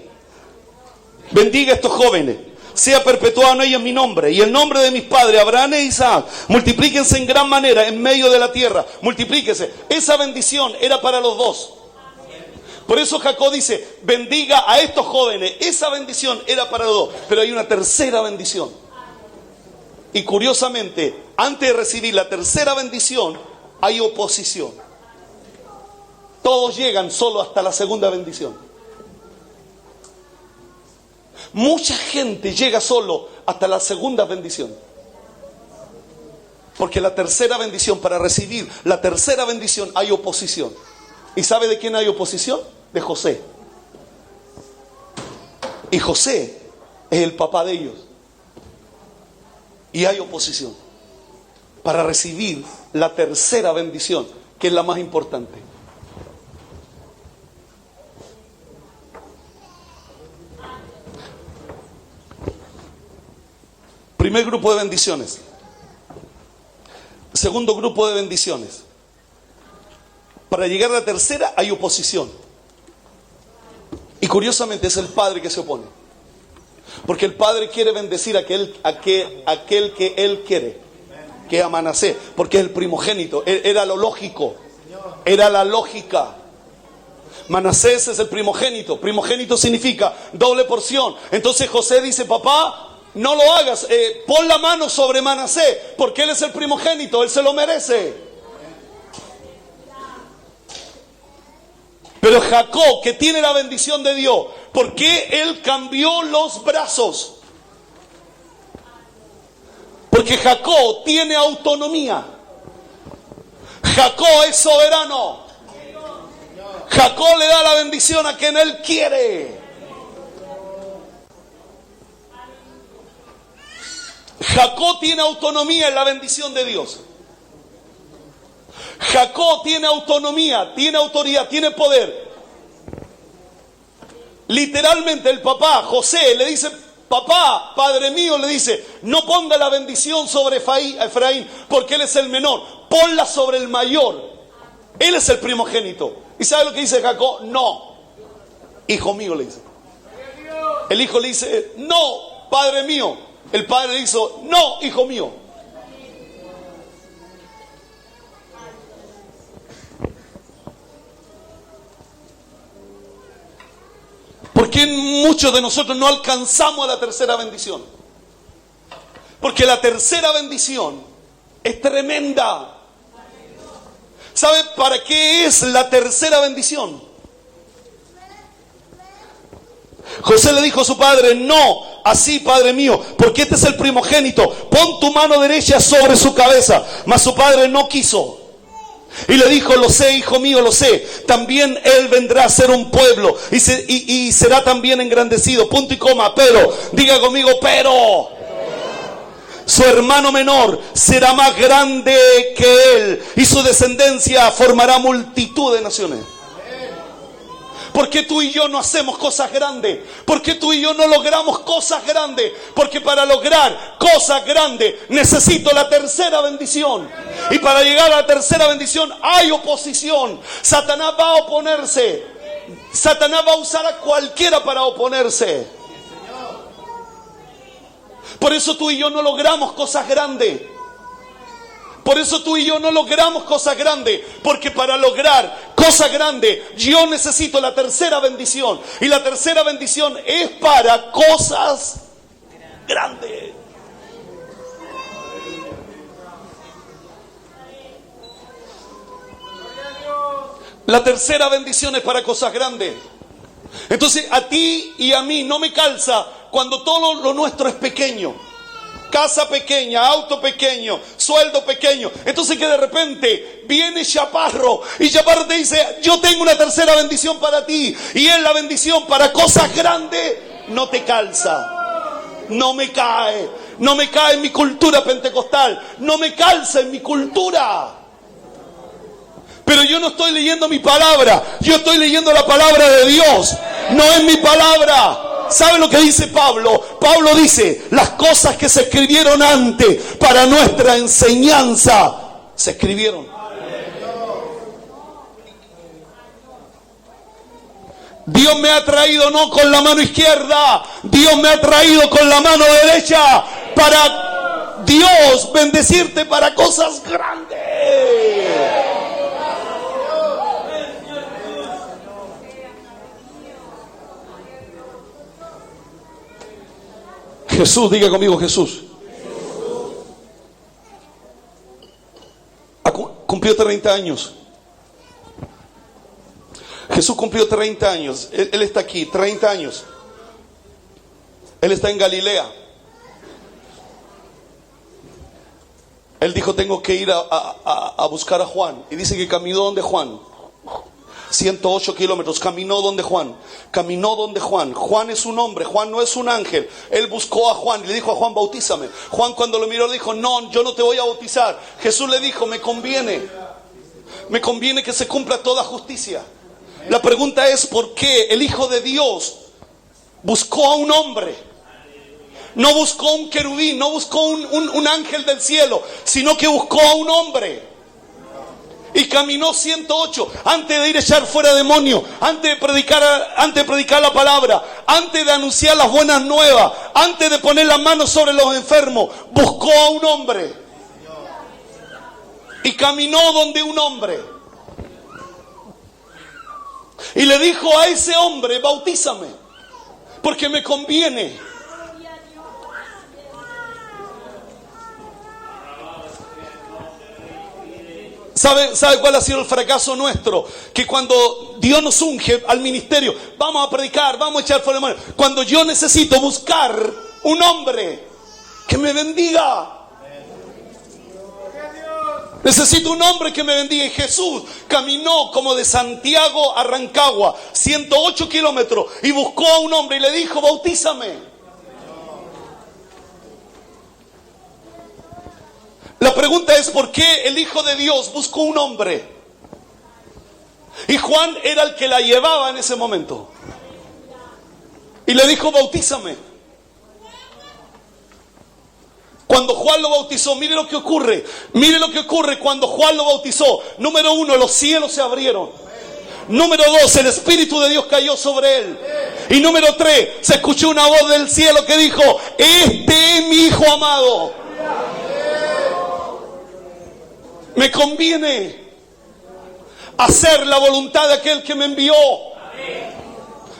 Bendiga a estos jóvenes. Sea perpetuado en ellos mi nombre y el nombre de mis padres, Abraham e Isaac. Multiplíquense en gran manera en medio de la tierra. Multiplíquense. Esa bendición era para los dos. Por eso Jacob dice, bendiga a estos jóvenes. Esa bendición era para los dos. Pero hay una tercera bendición. Y curiosamente, antes de recibir la tercera bendición, hay oposición. Todos llegan solo hasta la segunda bendición. Mucha gente llega solo hasta la segunda bendición. Porque la tercera bendición, para recibir la tercera bendición hay oposición. ¿Y sabe de quién hay oposición? De José. Y José es el papá de ellos. Y hay oposición para recibir la tercera bendición, que es la más importante. Primer grupo de bendiciones. Segundo grupo de bendiciones. Para llegar a la tercera hay oposición. Y curiosamente es el padre que se opone. Porque el padre quiere bendecir a aquel que él quiere, que es a Manasés, porque es el primogénito. Era lo lógico. Era la lógica. Manasés es el primogénito. Primogénito significa doble porción. Entonces José dice, papá, no lo hagas, pon la mano sobre Manasés, porque él es el primogénito, él se lo merece. Pero Jacob, que tiene la bendición de Dios, ¿por qué él cambió los brazos? Porque Jacob tiene autonomía. Jacob es soberano. Jacob le da la bendición a quien él quiere. Jacob tiene autonomía en la bendición de Dios. Jacob tiene autonomía, tiene autoridad, tiene poder. Literalmente el papá, José, le dice, papá, padre mío, le dice, no ponga la bendición sobre Efraín, porque él es el menor, ponla sobre el mayor. Él es el primogénito. ¿Y sabe lo que dice Jacob? No, hijo mío, le dice. El hijo le dice, no, padre mío. El padre le hizo, no, hijo mío. ¿Por qué muchos de nosotros no alcanzamos a la tercera bendición? Porque la tercera bendición es tremenda. ¿Sabe para qué es la tercera bendición? José le dijo a su padre, no, así padre mío, porque este es el primogénito, pon tu mano derecha sobre su cabeza. Mas su padre no quiso. Y le dijo, lo sé, hijo mío, lo sé. También él vendrá a ser un pueblo y será también engrandecido. Punto y coma. Pero, diga conmigo, pero su hermano menor será más grande que él y su descendencia formará multitud de naciones. ¿Por qué tú y yo no hacemos cosas grandes? ¿Por qué tú y yo no logramos cosas grandes? Porque para lograr cosas grandes necesito la tercera bendición. Y para llegar a la tercera bendición hay oposición. Satanás va a oponerse. Satanás va a usar a cualquiera para oponerse. Por eso tú y yo no logramos cosas grandes. Por eso tú y yo no logramos cosas grandes. Porque para lograr cosas grandes yo necesito la tercera bendición. Y la tercera bendición es para cosas grandes. La tercera bendición es para cosas grandes. Entonces a ti y a mí no me calza cuando todo lo nuestro es pequeño. Casa pequeña, auto pequeño, sueldo pequeño. Entonces que de repente viene Chaparro y Chaparro te dice, yo tengo una tercera bendición para ti. Y es la bendición para cosas grandes. No te calza. No me cae. No me cae en mi cultura pentecostal. No me calza en mi cultura. Pero yo no estoy leyendo mi palabra. Yo estoy leyendo la palabra de Dios. No es mi palabra. ¿Sabe lo que dice Pablo? Pablo dice, las cosas que se escribieron antes para nuestra enseñanza, se escribieron. Dios me ha traído no con la mano izquierda, Dios me ha traído con la mano derecha para Dios bendecirte para cosas grandes. Jesús, diga conmigo Jesús. Cumplió 30 años. Jesús cumplió 30 años. Él está aquí, 30 años. Él está en Galilea. Él dijo, tengo que ir a buscar a Juan. Y dice que caminó donde Juan. 108 kilómetros, caminó donde Juan. Caminó donde Juan. Juan es un hombre, Juan no es un ángel. Él buscó a Juan y le dijo a Juan, bautízame. Juan cuando lo miró le dijo, no, yo no te voy a bautizar. Jesús le dijo, me conviene que se cumpla toda justicia. La pregunta es, ¿por qué el Hijo de Dios buscó a un hombre? No buscó un querubín, no buscó un ángel del cielo, sino que buscó a un hombre. Y caminó 108 antes de ir a echar fuera demonios, antes de predicar la palabra, antes de anunciar las buenas nuevas, antes de poner las manos sobre los enfermos. Buscó a un hombre y caminó donde un hombre y le dijo a ese hombre, bautízame porque me conviene. ¿Sabe cuál ha sido el fracaso nuestro? Que cuando Dios nos unge al ministerio, vamos a predicar, vamos a echar fuera demonios. Cuando yo necesito buscar un hombre que me bendiga. Necesito un hombre que me bendiga. Y Jesús caminó como de Santiago a Rancagua, 108 kilómetros, y buscó a un hombre y le dijo, bautízame. La pregunta es, ¿por qué el Hijo de Dios buscó un hombre? Y Juan era el que la llevaba en ese momento. Y le dijo, bautízame. Cuando Juan lo bautizó, mire lo que ocurre. Mire lo que ocurre cuando Juan lo bautizó. Número 1, los cielos se abrieron. Número 2, el Espíritu de Dios cayó sobre él. Y número 3, se escuchó una voz del cielo que dijo, este es mi Hijo amado. Me conviene hacer la voluntad de aquel que me envió.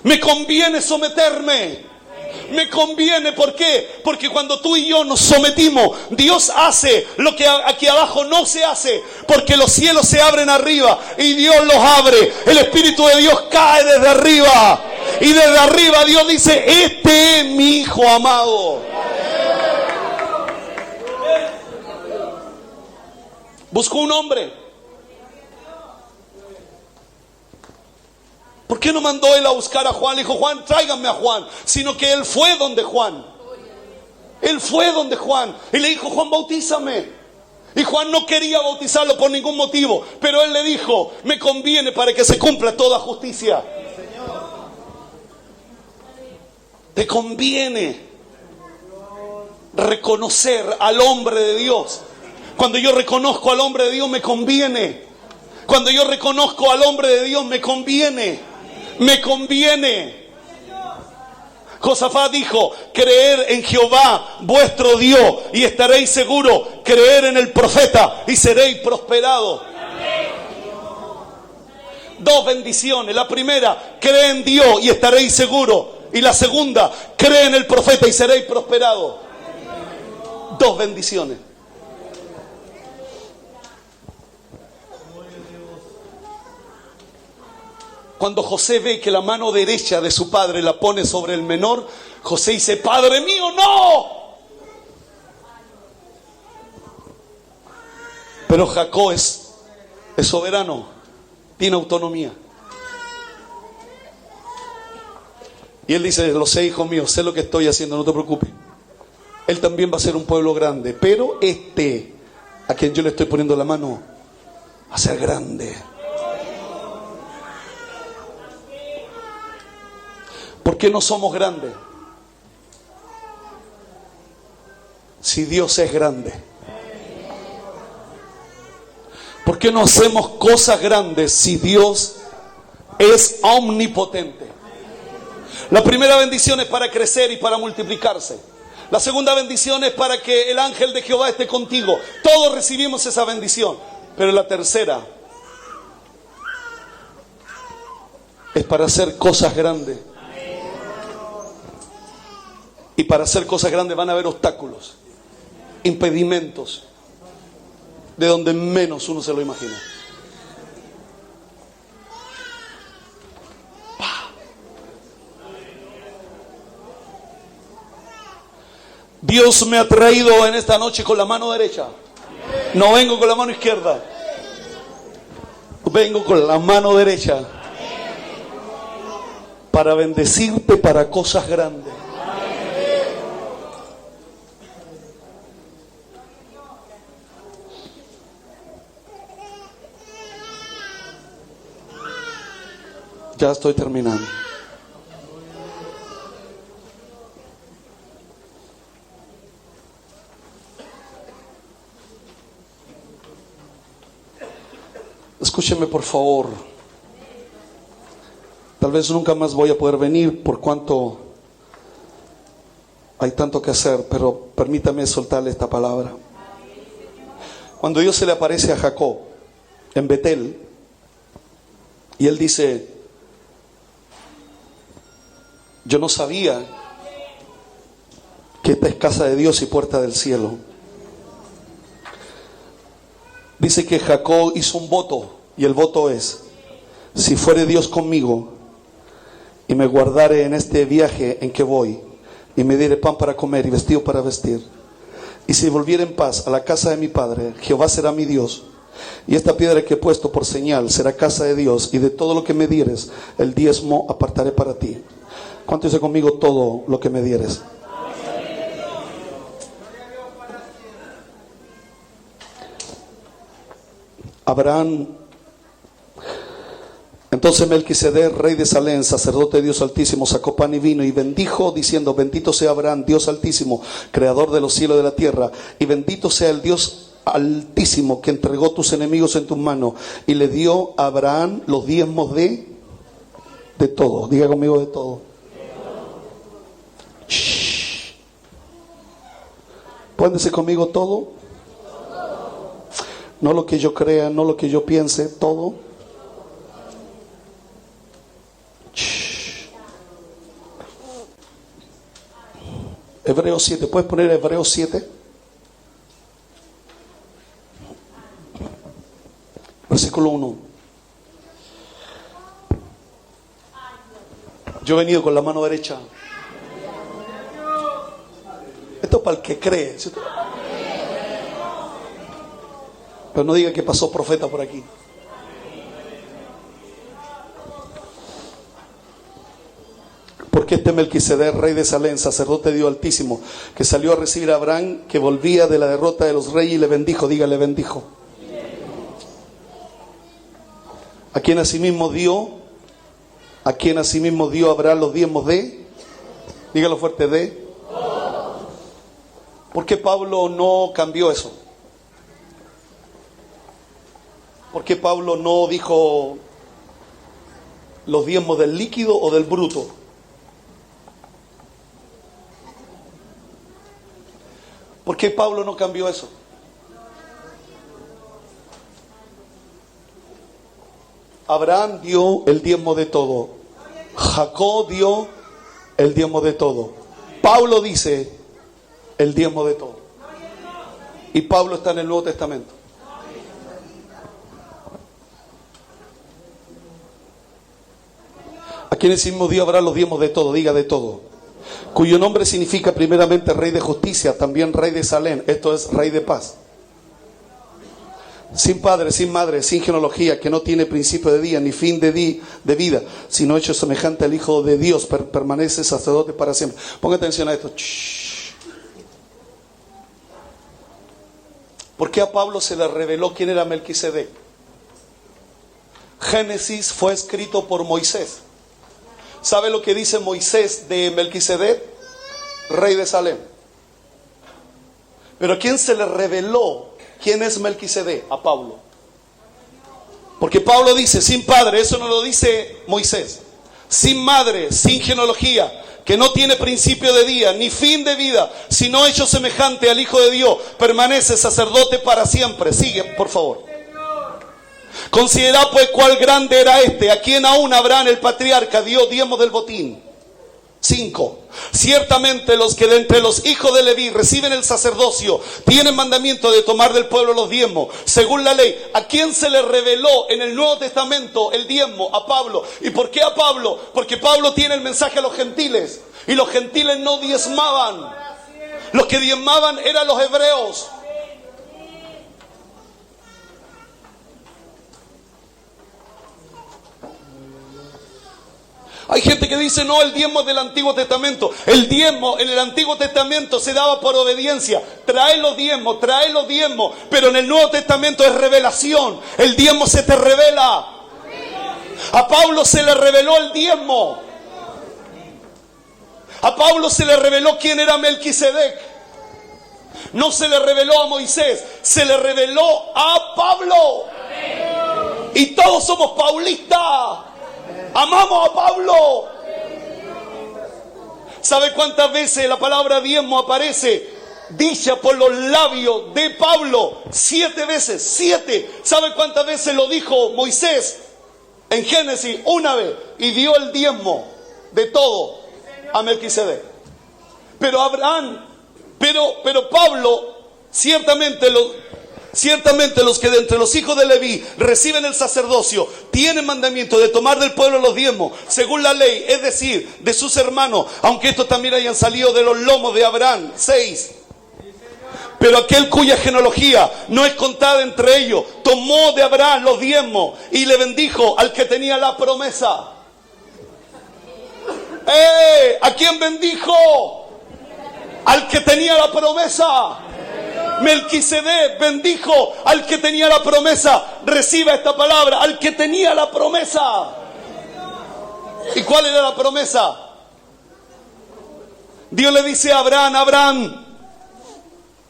Me conviene someterme. Me conviene, ¿por qué? Porque cuando tú y yo nos sometimos, Dios hace lo que aquí abajo no se hace. Porque los cielos se abren arriba y Dios los abre. El Espíritu de Dios cae desde arriba. Y desde arriba Dios dice, este es mi Hijo amado. Buscó un hombre. ¿Por qué no mandó él a buscar a Juan? Le dijo, Juan, tráiganme a Juan. Sino que él fue donde Juan. Él fue donde Juan. Y le dijo, Juan, bautízame. Y Juan no quería bautizarlo por ningún motivo. Pero él le dijo, me conviene para que se cumpla toda justicia. Te conviene reconocer al hombre de Dios. Cuando yo reconozco al hombre de Dios me conviene. Cuando yo reconozco al hombre de Dios me conviene. Me conviene. Josafat dijo, creer en Jehová vuestro Dios y estaréis seguros. Creer en el profeta y seréis prosperados. Dos bendiciones. La primera, cree en Dios y estaréis seguros. Y la segunda, cree en el profeta y seréis prosperados. Dos bendiciones. Cuando José ve que la mano derecha de su padre la pone sobre el menor, José dice, Padre mío, no. Pero Jacob es soberano, tiene autonomía. Y él dice, lo sé, hijo mío, sé lo que estoy haciendo, no te preocupes. Él también va a ser un pueblo grande, pero a quien yo le estoy poniendo la mano, va a ser grande. ¿Por qué no somos grandes? Si Dios es grande. ¿Por qué no hacemos cosas grandes si Dios es omnipotente? La primera bendición es para crecer y para multiplicarse. La segunda bendición es para que el ángel de Jehová esté contigo. Todos recibimos esa bendición. Pero la tercera es para hacer cosas grandes. Y para hacer cosas grandes van a haber obstáculos, impedimentos, de donde menos uno se lo imagina. Dios me ha traído en esta noche con la mano derecha. No vengo con la mano izquierda. Vengo con la mano derecha para bendecirte para cosas grandes. Ya estoy terminando. Escúcheme por favor. Tal vez nunca más voy a poder venir por cuanto hay tanto que hacer, pero permítame soltarle esta palabra. Cuando Dios se le aparece a Jacob en Betel y él dice: yo no sabía que esta es casa de Dios y puerta del cielo. Dice que Jacob hizo un voto, y el voto es: si fuere Dios conmigo y me guardare en este viaje en que voy, y me diere pan para comer y vestido para vestir, y si volviere en paz a la casa de mi padre, Jehová será mi Dios, y esta piedra que he puesto por señal será casa de Dios, y de todo lo que me dieres el diezmo apartaré para ti. ¿Cuánto dice conmigo? Todo lo que me dieres. Abraham, entonces Melquisedec, rey de Salem, sacerdote de Dios Altísimo, sacó pan y vino y bendijo, diciendo: bendito sea Abraham, Dios Altísimo, creador de los cielos y de la tierra, y bendito sea el Dios Altísimo que entregó tus enemigos en tus manos. Y le dio a Abraham los diezmos de todo. Diga conmigo: de todo. ¿Pueden decir conmigo? Todo. No lo que yo crea, no lo que yo piense, todo. Hebreos 7, ¿puedes poner Hebreos 7? Versículo 1. Yo he venido con la mano derecha. Esto es para el que cree. Pero no diga que pasó profeta por aquí. Porque este Melquisedec, rey de Salem, sacerdote de Dios Altísimo, que salió a recibir a Abraham, que volvía de la derrota de los reyes, y le bendijo. Dígale: bendijo. A quien asimismo dio a Abraham los diezmos de, dígalo fuerte, de. ¿Por qué Pablo no cambió eso? ¿Por qué Pablo no dijo los diezmos del líquido o del bruto? ¿Por qué Pablo no cambió eso? Abraham dio el diezmo de todo. Jacob dio el diezmo de todo. Pablo dice el diezmo de todo. Y Pablo está en el Nuevo Testamento. ¿A quienes mismo dio Abraham los diezmos de todo? Diga: de todo. Cuyo nombre significa primeramente rey de justicia, también rey de Salem, esto es rey de paz. Sin padre, sin madre, sin genealogía, que no tiene principio de día ni fin de vida, sino hecho semejante al Hijo de Dios, permanece sacerdote para siempre. Ponga atención a esto. ¿Por qué a Pablo se le reveló quién era Melquisedec? Génesis fue escrito por Moisés. ¿Sabe lo que dice Moisés de Melquisedec? Rey de Salem. Pero ¿a quién se le reveló quién es Melquisedec? A Pablo. Porque Pablo dice sin padre, eso no lo dice Moisés. sin madre, sin genealogía, que no tiene principio de día, ni fin de vida, sino hecho semejante al Hijo de Dios, permanece sacerdote para siempre. Sigue, por favor. Considerad pues cuál grande era este, a quien aún Abraham el patriarca dio diezmo del botín. 5. Ciertamente los que de entre los hijos de Leví reciben el sacerdocio tienen mandamiento de tomar del pueblo los diezmos según la ley. ¿A quién se le reveló en el Nuevo Testamento el diezmo? A Pablo. ¿Y por qué a Pablo? Porque Pablo tiene el mensaje a los gentiles y los gentiles no diezmaban. Los que diezmaban eran los hebreos. Hay gente que dice, no, el diezmo es del Antiguo Testamento. El diezmo en el Antiguo Testamento se daba por obediencia. Trae los diezmos. Pero en el Nuevo Testamento es revelación. El diezmo se te revela. A Pablo se le reveló el diezmo. A Pablo se le reveló quién era Melquisedec. No se le reveló a Moisés, se le reveló a Pablo. Y todos somos paulistas. Amamos a Pablo. ¿Sabe cuántas veces la palabra diezmo aparece dicha por los labios de Pablo? 7 veces, 7. ¿Sabe cuántas veces lo dijo Moisés? En Génesis, 1 vez. Y dio el diezmo de todo a Melquisedec. Pero Abraham, pero Pablo, ciertamente los que de entre los hijos de Leví reciben el sacerdocio tienen mandamiento de tomar del pueblo los diezmos según la ley, es decir, de sus hermanos, aunque estos también hayan salido de los lomos de Abraham. 6. Pero aquel cuya genealogía no es contada entre ellos, tomó de Abraham los diezmos y le bendijo al que tenía la promesa. ¿A quién bendijo? Al que tenía la promesa. Melquisedec bendijo al que tenía la promesa. Reciba esta palabra, al que tenía la promesa. ¿Y cuál era la promesa? Dios le dice a Abraham, Abraham,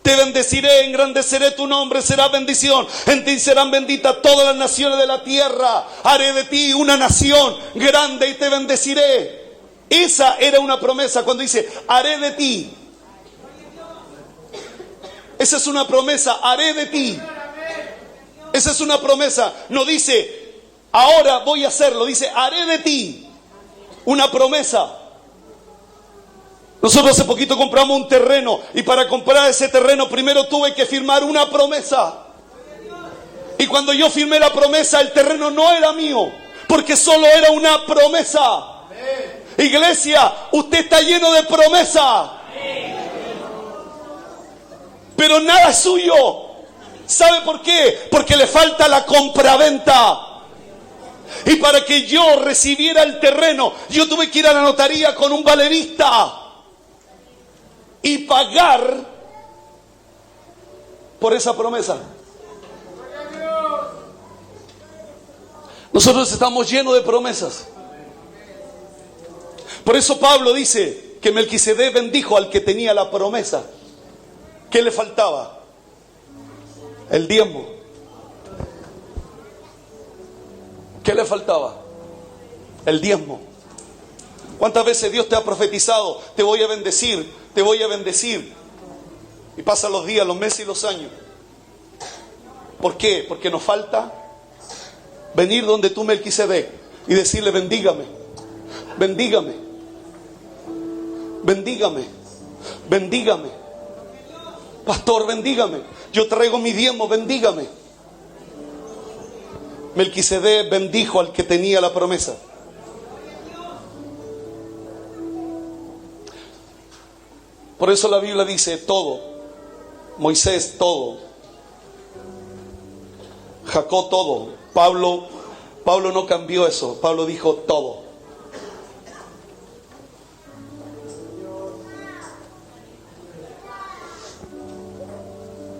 te bendeciré, engrandeceré tu nombre, será bendición. En ti serán benditas todas las naciones de la tierra. Haré de ti una nación grande y te bendeciré. Esa era una promesa cuando dice, haré de ti. Esa es una promesa, haré de ti. Esa es una promesa. No dice, ahora voy a hacerlo. Dice, haré de ti. Una promesa. Nosotros hace poquito compramos un terreno. Y para comprar ese terreno primero tuve que firmar una promesa. Y cuando yo firmé la promesa, el terreno no era mío. Porque solo era una promesa. Iglesia, usted está lleno de promesa. Pero nada es suyo. ¿Sabe por qué? Porque le falta la compraventa. Y para que yo recibiera el terreno, yo tuve que ir a la notaría con un valerista y pagar por esa promesa. Nosotros estamos llenos de promesas. Por eso Pablo dice que Melquisedec bendijo al que tenía la promesa. ¿Qué le faltaba? El diezmo. ¿Qué le faltaba? El diezmo. ¿Cuántas veces Dios te ha profetizado? Te voy a bendecir, te voy a bendecir. Y pasan los días, los meses y los años. ¿Por qué? Porque nos falta venir donde tú, Melquisedec, y decirle, bendígame, bendígame, bendígame, bendígame. Pastor, bendígame. Yo traigo mi diezmo, bendígame. Melquisedec bendijo al que tenía la promesa. Por eso la Biblia dice todo. Moisés todo. Jacob todo. Pablo no cambió eso. Pablo dijo todo.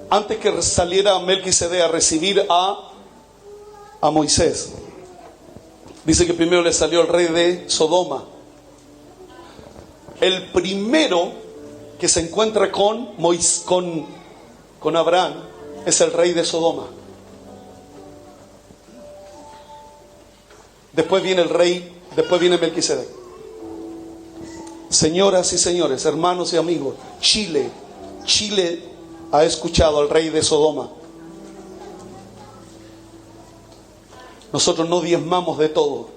Antes que saliera Melquisedec a recibir a Moisés, dice que primero le salió el rey de Sodoma. El primero que se encuentra con Abraham es el rey de Sodoma. Después viene el rey Después viene Melquisedec. Señoras y señores, hermanos y amigos, Chile ha escuchado al rey de Sodoma. Nosotros no diezmamos de todo,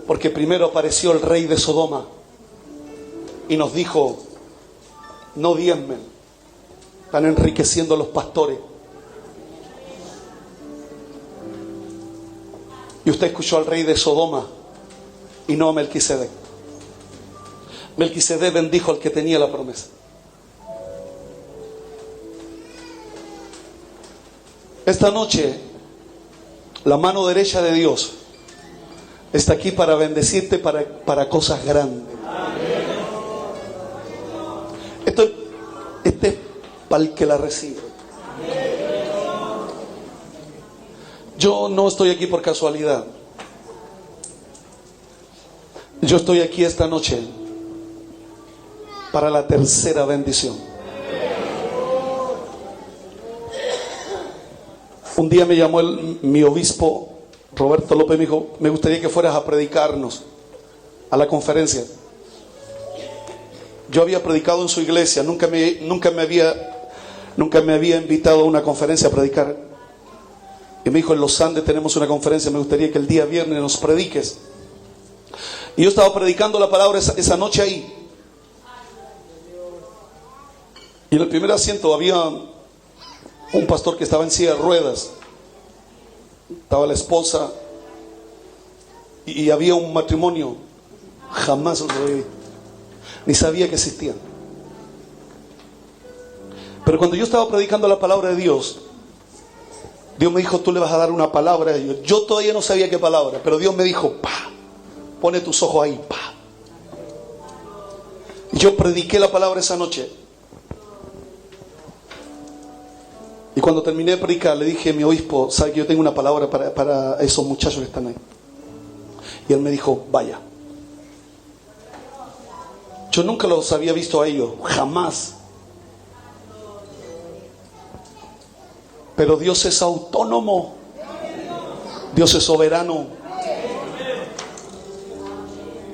porque primero apareció el rey de Sodoma y nos dijo: no diezmen, están enriqueciendo a los pastores. Y usted escuchó al rey de Sodoma y no a Melquisedec. Melquisedec bendijo al que tenía la promesa. Esta noche, la mano derecha de Dios está aquí para bendecirte para cosas grandes. Este es para el que la recibe. Yo no estoy aquí por casualidad. Yo estoy aquí esta noche para la tercera bendición. Un día me llamó mi obispo Roberto López y me dijo: me gustaría que fueras a predicarnos a la conferencia. Yo había predicado en su iglesia, nunca me había invitado a una conferencia a predicar. Y me dijo: en los Andes tenemos una conferencia, me gustaría que el día viernes nos prediques. Y yo estaba predicando la palabra esa noche ahí. Y en el primer asiento había un pastor que estaba en silla de ruedas. Estaba la esposa y había un matrimonio. Jamás los había visto, ni sabía que existían. Pero cuando yo estaba predicando la palabra de Dios, Dios me dijo: tú le vas a dar una palabra a ellos. Yo todavía no sabía qué palabra, pero Dios me dijo: pone tus ojos ahí, Y yo prediqué la palabra esa noche. Y cuando terminé de predicar, le dije a mi obispo: ¿sabe que yo tengo una palabra para esos muchachos que están ahí? Y él me dijo: vaya. Yo nunca los había visto a ellos, jamás. Pero Dios es autónomo. Dios es soberano.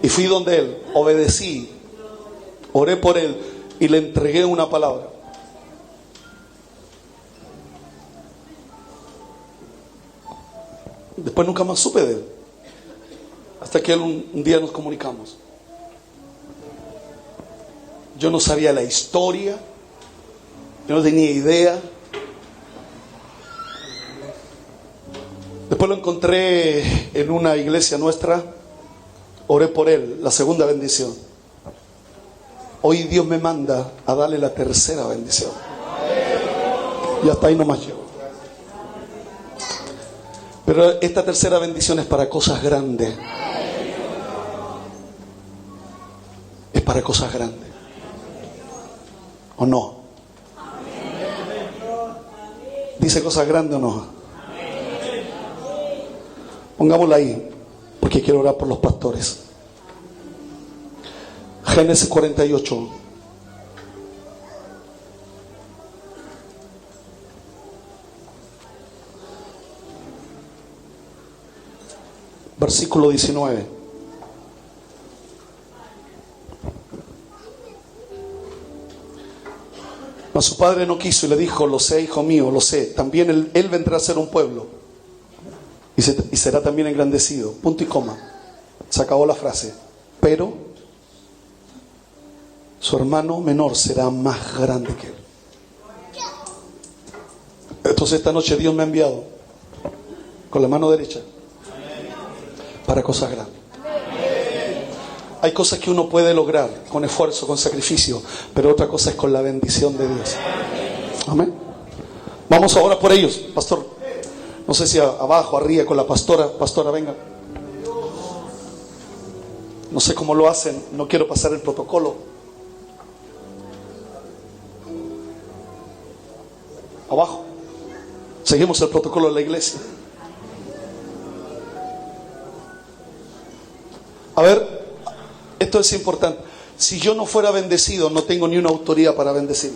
Y fui donde Él, obedecí, oré por Él y le entregué una palabra. Después nunca más supe de Él, hasta que un día nos comunicamos. Yo no sabía la historia, yo no tenía idea. Después lo encontré en una iglesia nuestra, oré por él, la segunda bendición. Hoy Dios me manda a darle la tercera bendición. Y hasta ahí nomás llego. Pero esta tercera bendición es para cosas grandes. Es para cosas grandes. ¿O no? ¿Dice cosas grandes o no? Pongámosla ahí, porque quiero orar por los pastores. Génesis 48. Versículo 19. Mas su padre no quiso y le dijo: lo sé, hijo mío, lo sé. También él vendrá a ser un pueblo y será también engrandecido. Punto y coma. Se acabó la frase. Pero su hermano menor será más grande que él. Entonces esta noche Dios me ha enviado con la mano derecha para cosas grandes. Hay cosas que uno puede lograr con esfuerzo, con sacrificio, pero otra cosa es con la bendición de Dios. Amén. Vamos ahora por ellos, pastor. No sé si abajo, arriba, con la pastora. Pastora, venga. No sé cómo lo hacen, no quiero pasar el protocolo. Abajo. Seguimos el protocolo de la iglesia. A ver, esto es importante. Si yo no fuera bendecido, no tengo ni una autoridad para bendecir.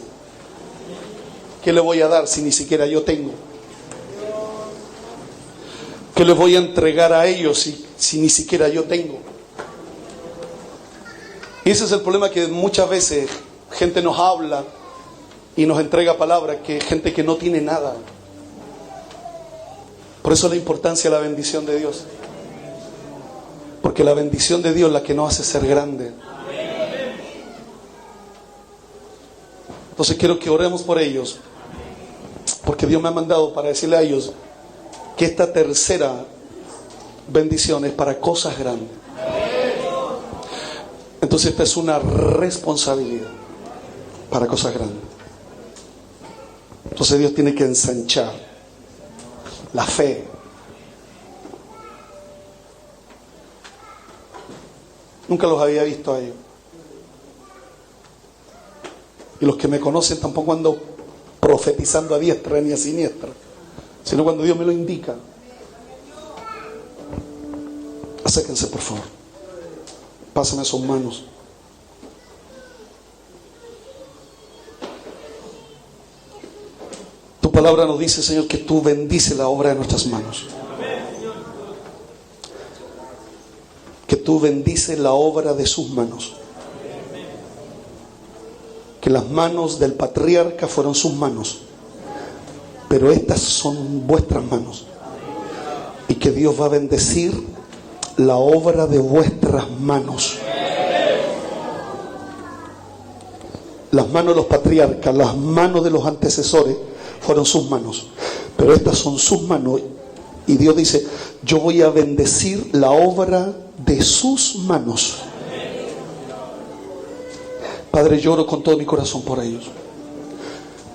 ¿Qué le voy a dar si ni siquiera yo tengo? ¿Qué les voy a entregar a ellos si ni siquiera yo tengo? Y ese es el problema, que muchas veces gente nos habla y nos entrega palabras, que gente que no tiene nada. Por eso la importancia de la bendición de Dios. Porque la bendición de Dios es la que nos hace ser grande. Entonces quiero que oremos por ellos, porque Dios me ha mandado para decirle a ellos que esta tercera bendición es para cosas grandes. Entonces esta es una responsabilidad para cosas grandes. Entonces Dios tiene que ensanchar la fe. Nunca los había visto a ellos. Y los que me conocen tampoco ando profetizando a diestra ni a siniestra, sino cuando Dios me lo indica. Acérquense, por favor. Pásame sus manos. Tu palabra nos dice, Señor, que tú bendices la obra de nuestras manos. Que tú bendices la obra de sus manos. Que las manos del patriarca fueron sus manos, pero estas son vuestras manos. Y que Dios va a bendecir la obra de vuestras manos. Las manos de los patriarcas, las manos de los antecesores fueron sus manos, pero estas son sus manos. Y Dios dice, yo voy a bendecir la obra de sus manos. Padre, lloro con todo mi corazón por ellos.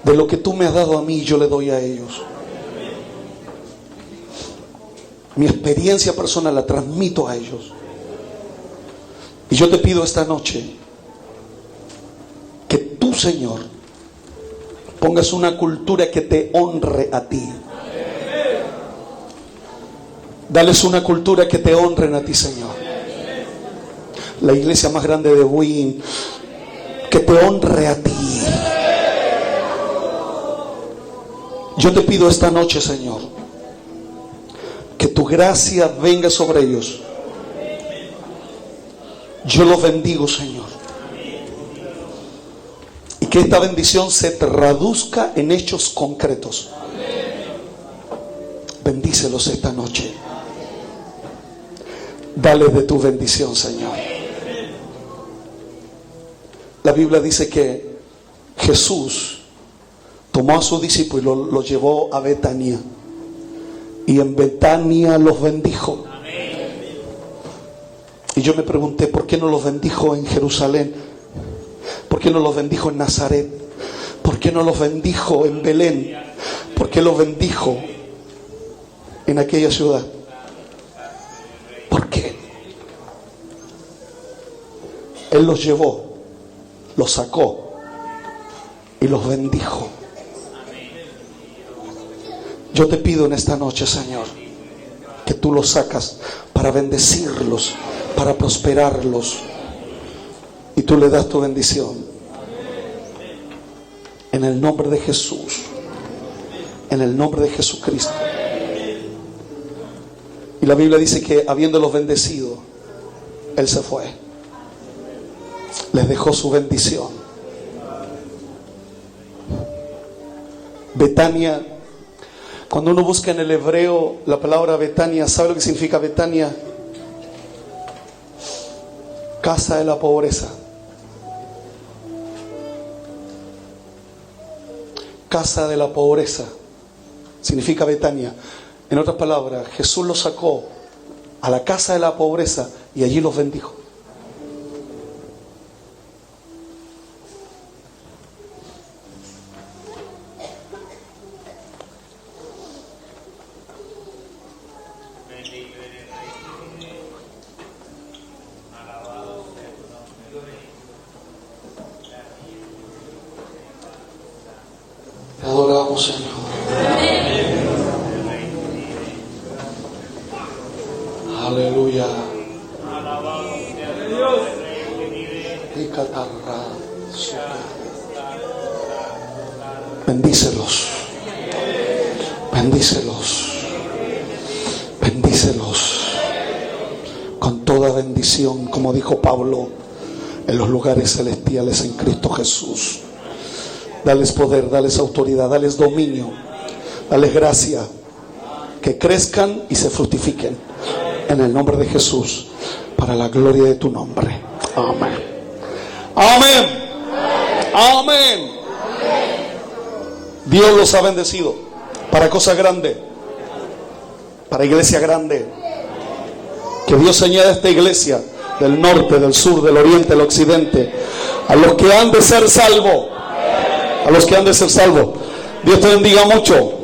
De lo que tú me has dado a mí, yo le doy a ellos. Mi experiencia personal la transmito a ellos. Y yo te pido esta noche que tú, Señor, pongas una cultura que te honre a ti. Dales una cultura que te honren a ti, Señor. La iglesia más grande de Buin, que te honre a ti. Yo te pido esta noche, Señor, que tu gracia venga sobre ellos. Yo los bendigo, Señor, y que esta bendición se traduzca en hechos concretos. Bendícelos esta noche. Dale de tu bendición, Señor. La Biblia dice que Jesús tomó a sus discípulos y los llevó a Betania. Y en Betania los bendijo. Y yo me pregunté, ¿por qué no los bendijo en Jerusalén? ¿Por qué no los bendijo en Nazaret? ¿Por qué no los bendijo en Belén? ¿Por qué los bendijo en aquella ciudad? ¿Por qué? Él los llevó, los sacó y los bendijo. Yo te pido en esta noche, Señor, que tú los sacas para bendecirlos, para prosperarlos, y tú le das tu bendición. En el nombre de Jesús, en el nombre de Jesucristo. Y la Biblia dice que habiéndolos bendecido, Él se fue. Les dejó su bendición. Betania, cuando uno busca en el hebreo la palabra Betania, ¿sabe lo que significa Betania? Casa de la pobreza. Casa de la pobreza significa Betania. En otras palabras, Jesús los sacó a la casa de la pobreza y allí los bendijo. Te adoramos, Señor. Aleluya. Bendícelos. Bendícelos. Bendícelos con toda bendición, como dijo Pablo, en los lugares celestiales en Cristo Jesús. Dales poder, dales autoridad, dales dominio, dales gracia, que crezcan y se fructifiquen en el nombre de Jesús, para la gloria de tu nombre. Amén. Amén. Amén. Dios los ha bendecido para cosa grande, para iglesia grande. Que Dios añada a esta iglesia del norte, del sur, del oriente, del occidente, a los que han de ser salvos, a los que han de ser salvos. Dios te bendiga mucho.